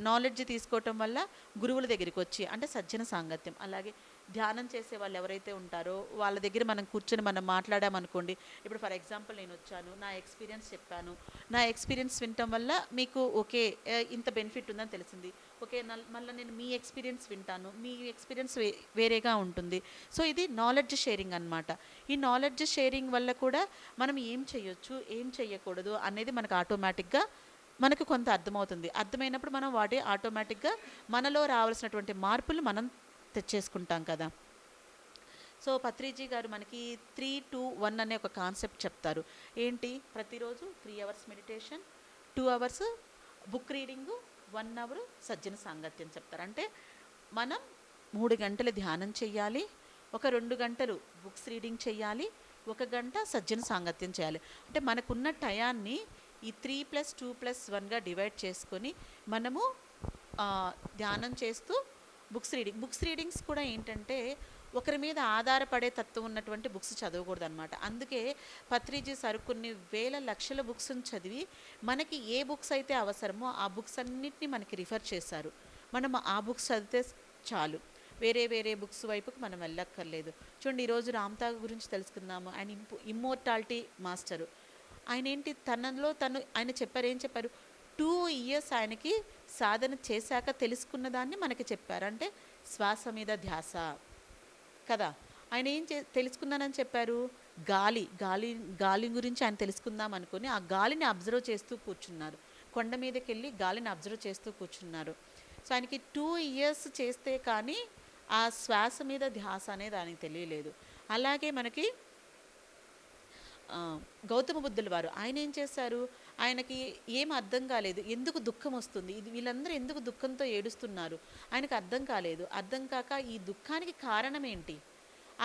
నాలెడ్జ్ తీసుకోవటం వల్ల గురువుల దగ్గరికి వచ్చి, అంటే సజ్జన సాంగత్యం, అలాగే ధ్యానం చేసే వాళ్ళు ఎవరైతే ఉంటారో వాళ్ళ దగ్గర మనం కూర్చొని మనం మాట్లాడామనుకోండి. ఇప్పుడు ఫర్ ఎగ్జాంపుల్ నేను వచ్చాను, నా ఎక్స్పీరియన్స్ చెప్పాను, నా ఎక్స్పీరియన్స్ వినటం వల్ల మీకు ఓకే ఇంత బెనిఫిట్ ఉందని తెలిసింది. ఓకే మళ్ళీ నేను మీ ఎక్స్పీరియన్స్ వింటాను, మీ ఎక్స్పీరియన్స్ వేరేగా ఉంటుంది. సో ఇది నాలెడ్జ్ షేరింగ్ అనమాట. ఈ నాలెడ్జ్ షేరింగ్ వల్ల కూడా మనం ఏం చేయొచ్చు ఏం చెయ్యకూడదు అనేది మనకు ఆటోమేటిక్గా మనకు కొంత అర్థమవుతుంది. అర్థమైనప్పుడు మనం వాటి ఆటోమేటిక్గా మనలో రావాల్సినటువంటి మార్పులు మనం తెచ్చేసుకుంటాం కదా. సో పత్రిజీ గారు మనకి 3-2-1 అనే ఒక కాన్సెప్ట్ చెప్తారు. ఏంటి? ప్రతిరోజు 3 hours meditation, 2 hours book reading, 1 hour సజ్జన సాంగత్యం చెప్తారు. అంటే మనం 3 గంటలు ధ్యానం చెయ్యాలి, ఒక 2 గంటలు బుక్స్ రీడింగ్ చెయ్యాలి, 1 గంట సజ్జన సాంగత్యం చేయాలి. అంటే మనకున్న టయాన్ని ఈ 3+2+1గా డివైడ్ చేసుకొని మనము ధ్యానం చేస్తూ బుక్స్ రీడింగ్స్ కూడా ఏంటంటే ఒకరి మీద ఆధారపడే తత్వం ఉన్నటువంటి బుక్స్ చదవకూడదు అనమాట. అందుకే పత్రిజీ సార్ కొన్ని వేల లక్షల బుక్స్ని చదివి మనకి ఏ బుక్స్ అయితే అవసరమో ఆ బుక్స్ అన్నిటిని మనకి రిఫర్ చేశారు. మనం ఆ బుక్స్ చదివితే చాలు, వేరే బుక్స్ వైపుకి మనం వెళ్ళక్కర్లేదు. చూడండి, ఈరోజు రామ్తాగ్ గురించి తెలుసుకుందాము. ఆయన ఇమ్మోర్టాలిటీ మాస్టరు. ఆయన ఏంటి ఆయన చెప్పారు, ఏం చెప్పారు? 2 years ఆయనకి సాధన చేశాక తెలుసుకున్న దాన్ని మనకి చెప్పారు. అంటే శ్వాస మీద ధ్యాస కదా. ఆయన ఏం తెలుసుకున్నానని చెప్పారు? గాలి గురించి ఆయన తెలుసుకుందాం అనుకుని ఆ గాలిని అబ్జర్వ్ చేస్తూ కూర్చున్నారు. కొండ మీదకి వెళ్ళి గాలిని అబ్జర్వ్ చేస్తూ కూర్చున్నారు. సో ఆయనకి 2 years చేస్తే కానీ ఆ శ్వాస మీద ధ్యాస అనేది ఆయనకి తెలియలేదు. అలాగే మనకి గౌతమ బుద్ధుల వారు, ఆయన ఏం చేశారు? ఆయనకి ఏం అర్థం కాలేదు, ఎందుకు దుఃఖం వస్తుంది, వీళ్ళందరూ ఎందుకు దుఃఖంతో ఏడుస్తున్నారు, ఆయనకు అర్థం కాలేదు. అర్థం కాక ఈ దుఃఖానికి కారణం ఏంటి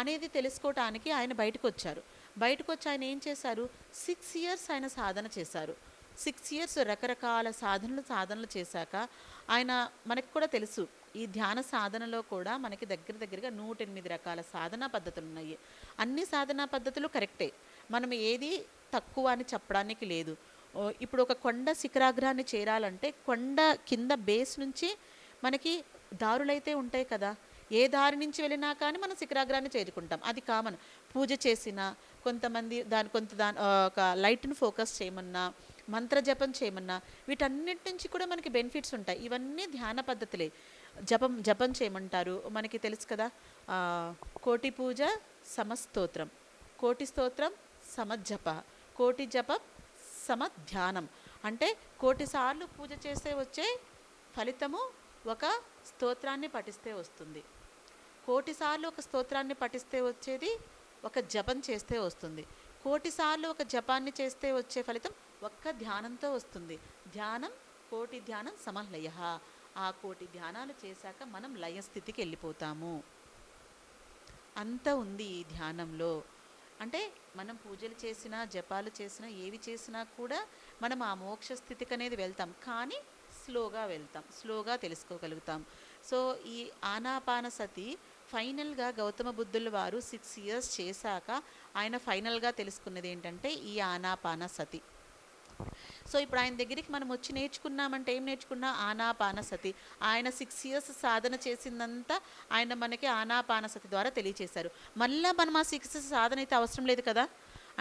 అనేది తెలుసుకోవటానికి ఆయన బయటకు వచ్చారు. ఆయన ఏం చేశారు? 6 years ఆయన సాధన చేశారు. 6 years రకరకాల సాధనలు చేశాక ఆయన, మనకు కూడా తెలుసు ఈ ధ్యాన సాధనలో కూడా మనకి దగ్గరగా 108 రకాల సాధనా పద్ధతులు ఉన్నాయి. అన్ని సాధనా పద్ధతులు కరెక్టే, మనం ఏది తక్కువ అని చెప్పడానికి లేదు. ఇప్పుడు ఒక కొండ శిఖరాగ్రాన్ని చేరాలంటే కొండ కింద బేస్ నుంచి మనకి దారులైతే ఉంటాయి కదా. ఏ దారి నుంచి వెళ్ళినా కానీ మనం శిఖరాగ్రాన్ని చేరుకుంటాం, అది కామన్. పూజ చేసినా కొంతమంది ఒక లైట్ని ఫోకస్ చేయమన్నా, మంత్రజపం చేయమన్నా, వీటన్నిటి నుంచి కూడా మనకి బెనిఫిట్స్ ఉంటాయి. ఇవన్నీ ధ్యాన పద్ధతులే. జపం చేయమంటారు, మనకి తెలుసు కదా. కోటి పూజ సమస్తోత్రం, కోటి స్తోత్రం సమజప. కోటి జపం సమధ్యానం. అంటే కోటి సార్లు పూజ చేస్తే వచ్చే ఫలితము ఒక స్తోత్రాన్ని పఠిస్తే వస్తుంది. కోటి సార్లు ఒక స్తోత్రాన్ని పఠిస్తే వచ్చేది ఒక జపం చేస్తే వస్తుంది. కోటి సార్లు ఒక జపాన్ని చేస్తే వచ్చే ఫలితం ఒక్క ధ్యానంతో వస్తుంది. ధ్యానం కోటి ధ్యానం సమలయ. ఆ కోటి ధ్యానాలు చేశాక మనం లయస్థితికి వెళ్ళిపోతాము. అంత ఉంది ఈ ధ్యానంలో. అంటే మనం పూజలు చేసినా జపాలు చేసినా ఏవి చేసినా కూడా మనం ఆ మోక్ష స్థితికి అనేది వెళ్తాం, కానీ స్లోగా వెళ్తాం, స్లోగా తెలుసుకోగలుగుతాం. సో ఈ ఆనాపానసతి ఫైనల్గా గౌతమ బుద్ధుల వారు 6 years చేశాక ఆయన ఫైనల్గా తెలుసుకున్నది ఏంటంటే ఈ ఆనాపానసతి. సో ఇప్పుడు ఆయన దగ్గరికి మనం వచ్చి నేర్చుకున్నామంటే ఏం నేర్చుకున్నా? ఆనాపానసతి. ఆయన 6 years సాధన చేసిందంతా ఆయన మనకి ఆనాపానసతి ద్వారా తెలియచేశారు. మళ్ళీ మనం ఆ 6 years సాధన అయితే అవసరం లేదు కదా.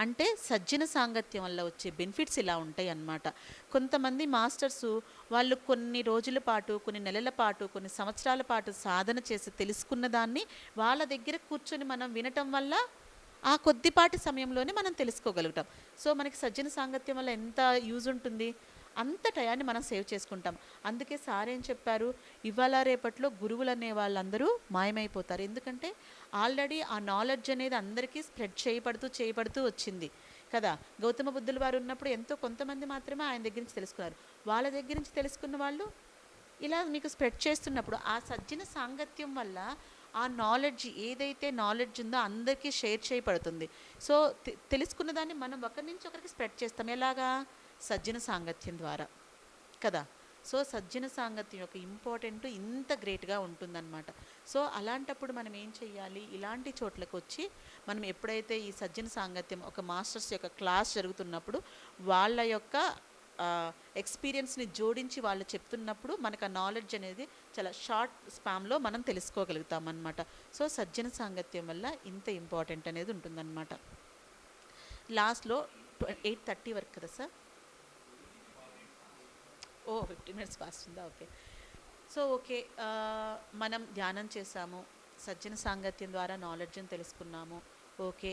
అంటే సజ్జన సాంగత్యం వల్ల వచ్చే బెనిఫిట్స్ ఇలా ఉంటాయి అన్నమాట. కొంతమంది మాస్టర్సు వాళ్ళు కొన్ని రోజుల పాటు, కొన్ని నెలల పాటు, కొన్ని సంవత్సరాల పాటు సాధన చేసి తెలుసుకున్న దాన్ని వాళ్ళ దగ్గర కూర్చొని మనం వినటం వల్ల ఆ కొద్దిపాటి సమయంలోనే మనం తెలుసుకోగలుగుతాం. సో మనకి సజ్జన సాంగత్యం వల్ల ఎంత యూజ్ ఉంటుంది, అంత టయాన్ని మనం సేవ్ చేసుకుంటాం. అందుకే సార్ ఏం చెప్పారు, ఇవాళ రేపట్లో గురువులు అనే వాళ్ళందరూ మాయమైపోతారు. ఎందుకంటే ఆల్రెడీ ఆ నాలెడ్జ్ అనేది అందరికీ స్ప్రెడ్ చేయబడుతూ వచ్చింది కదా. గౌతమ బుద్ధుల వారు ఉన్నప్పుడు ఎంతో కొంతమంది మాత్రమే ఆయన దగ్గర నుంచి తెలుసుకున్నారు. వాళ్ళ దగ్గర నుంచి తెలుసుకున్న వాళ్ళు ఇలా మీకు స్ప్రెడ్ చేస్తున్నప్పుడు ఆ సజ్జన సాంగత్యం వల్ల ఆ నాలెడ్జ్ ఏదైతే నాలెడ్జ్ ఉందో అందరికీ షేర్ చేయబడుతుంది. సో తెలుసుకున్న దాన్ని మనం ఒకరి నుంచి ఒకరికి స్ప్రెడ్ చేస్తాం. ఎలాగా? సజ్జన సాంగత్యం ద్వారా కదా. సో సజ్జన సాంగత్యం యొక్క ఇంపార్టెంట్ ఇంత గ్రేట్గా ఉంటుందన్నమాట. సో అలాంటప్పుడు మనం ఏం చెయ్యాలి? ఇలాంటి చోట్లకు వచ్చి మనం ఎప్పుడైతే ఈ సజ్జన సాంగత్యం ఒక మాస్టర్స్ యొక్క క్లాస్ జరుగుతున్నప్పుడు వాళ్ళ యొక్క ఎక్స్పీరియన్స్ని జోడించి వాళ్ళు చెప్తున్నప్పుడు మనకు ఆ నాలెడ్జ్ అనేది చాలా షార్ట్ స్పామ్లో మనం తెలుసుకోగలుగుతాం అన్నమాట. సో సజ్జన సాంగత్యం వల్ల ఇంత ఇంపార్టెంట్ అనేది ఉంటుందన్నమాట. లాస్ట్లో 8:30 వరకు కదా సార్? 15 minutes ఫాస్ట్ ఉందా? ఓకే. సో ఓకే, మనం ధ్యానం చేసాము, సజ్జన సాంగత్యం ద్వారా నాలెడ్జ్ని తెలుసుకున్నాము. ఓకే,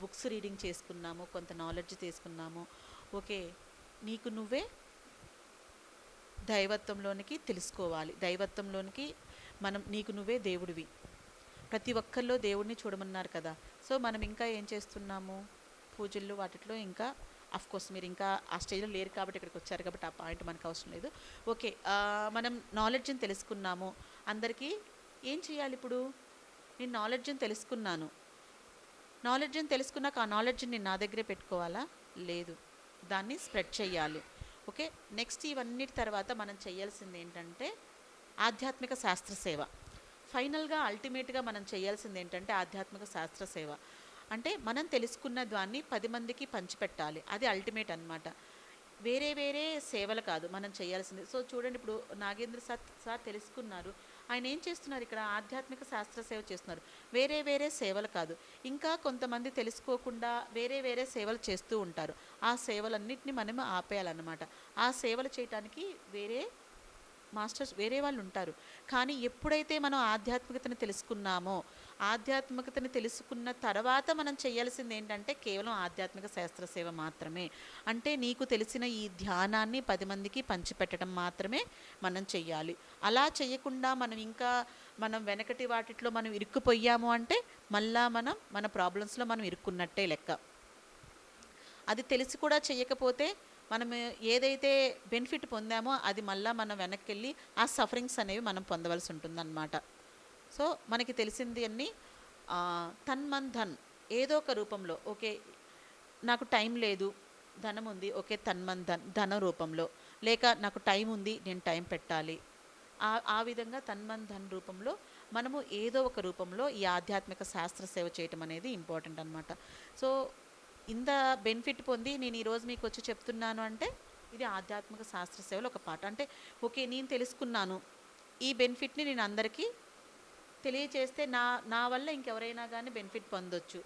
బుక్స్ రీడింగ్ చేసుకున్నాము, కొంత నాలెడ్జ్ తీసుకున్నాము. ఓకే, నీకు నువ్వే దైవత్వంలోనికి తెలుసుకోవాలి. దైవత్వంలోనికి నీకు నువ్వే దేవుడివి. ప్రతి ఒక్కరిలో దేవుడిని చూడమన్నారు కదా. సో మనం ఇంకా ఏం చేస్తున్నాము? పూజల్లో వాటిలో ఇంకా కోర్స్ మీరు ఇంకా ఆ స్టేజ్లో లేరు కాబట్టి ఇక్కడికి వచ్చారు కాబట్టి ఆ పాయింట్ మనకు అవసరం లేదు. ఓకే, మనం నాలెడ్జ్ని తెలుసుకున్నాము. అందరికీ ఏం చేయాలి? ఇప్పుడు నేను నాలెడ్జ్ని తెలుసుకున్నాక ఆ నాలెడ్జ్ని నేను నా దగ్గరే పెట్టుకోవాలా? లేదు, దాన్ని స్ప్రెడ్ చేయాలి. ఓకే, నెక్స్ట్ ఇవన్నిటి తర్వాత మనం చేయాల్సింది ఏంటంటే ఆధ్యాత్మిక శాస్త్ర సేవ. ఫైనల్గా అల్టిమేట్గా మనం చేయాల్సింది ఏంటంటే ఆధ్యాత్మిక శాస్త్ర సేవ. అంటే మనం తెలుసుకున్న దాన్ని 10 మందికి పంచిపెట్టాలి. అది అల్టిమేట్ అన్నమాట. వేరే వేరే సేవలు కాదు మనం చేయాల్సింది. సో చూడండి, ఇప్పుడు నాగేంద్ర సార్ తెలుసుకున్నారు. ఆయన ఏం చేస్తున్నారు? ఇక్కడ ఆధ్యాత్మిక శాస్త్ర సేవ చేస్తున్నారు. వేరే వేరే సేవలు కాదు. ఇంకా కొంతమంది తెలుసుకోకుండా వేరే వేరే సేవలు చేస్తూ ఉంటారు. ఆ సేవలన్నింటినీ మనం ఆపేయాలన్నమాట. ఆ సేవలు చేయటానికి వేరే మాస్టర్స్ వేరే వాళ్ళు ఉంటారు. కానీ ఎప్పుడైతే మనం ఆధ్యాత్మికతను తెలుసుకున్న తర్వాత మనం చేయాల్సింది ఏంటంటే కేవలం ఆధ్యాత్మిక శాస్త్ర సేవ మాత్రమే. అంటే నీకు తెలిసిన ఈ ధ్యానాన్ని 10 మందికి పంచిపెట్టడం మాత్రమే మనం చెయ్యాలి. అలా చేయకుండా మనం వెనకటి వాటిలో మనం ఇరుక్కుపోయాము అంటే మళ్ళా మన ప్రాబ్లమ్స్లో మనం ఇరుక్కున్నట్టే లెక్క. అది తెలిసి కూడా చేయకపోతే మనం ఏదైతే బెనిఫిట్ పొందామో అది మళ్ళీ మనం వెనక్కి వెళ్ళి ఆ సఫరింగ్స్ అనేవి మనం పొందవలసి ఉంటుందన్నమాట. సో మనకి తెలిసింది అన్నీ తన్మన్ ధన్ ఏదో ఒక రూపంలో. ఓకే, నాకు టైం లేదు, ధనం ఉంది, ఓకే తన్మన్ ధన రూపంలో, లేక నాకు టైం ఉంది, నేను టైం పెట్టాలి. ఆ విధంగా తన్మన్ ధన్ రూపంలో మనము ఏదో ఒక రూపంలో ఈ ఆధ్యాత్మిక శాస్త్ర సేవ చేయటం అనేది ఇంపార్టెంట్ అన్నమాట. సో ఇంత బెనిఫిట్ పొంది నేను ఈరోజు మీకు వచ్చి చెప్తున్నాను అంటే ఇది ఆధ్యాత్మిక శాస్త్ర సేవలో ఒక పాట. అంటే ఓకే, నేను తెలుసుకున్నాను, ఈ బెనిఫిట్ని నేను అందరికీ తెలియచేస్తే నా వల్ల ఇంకెవరైనా కానీ బెనిఫిట్ పొందొచ్చు.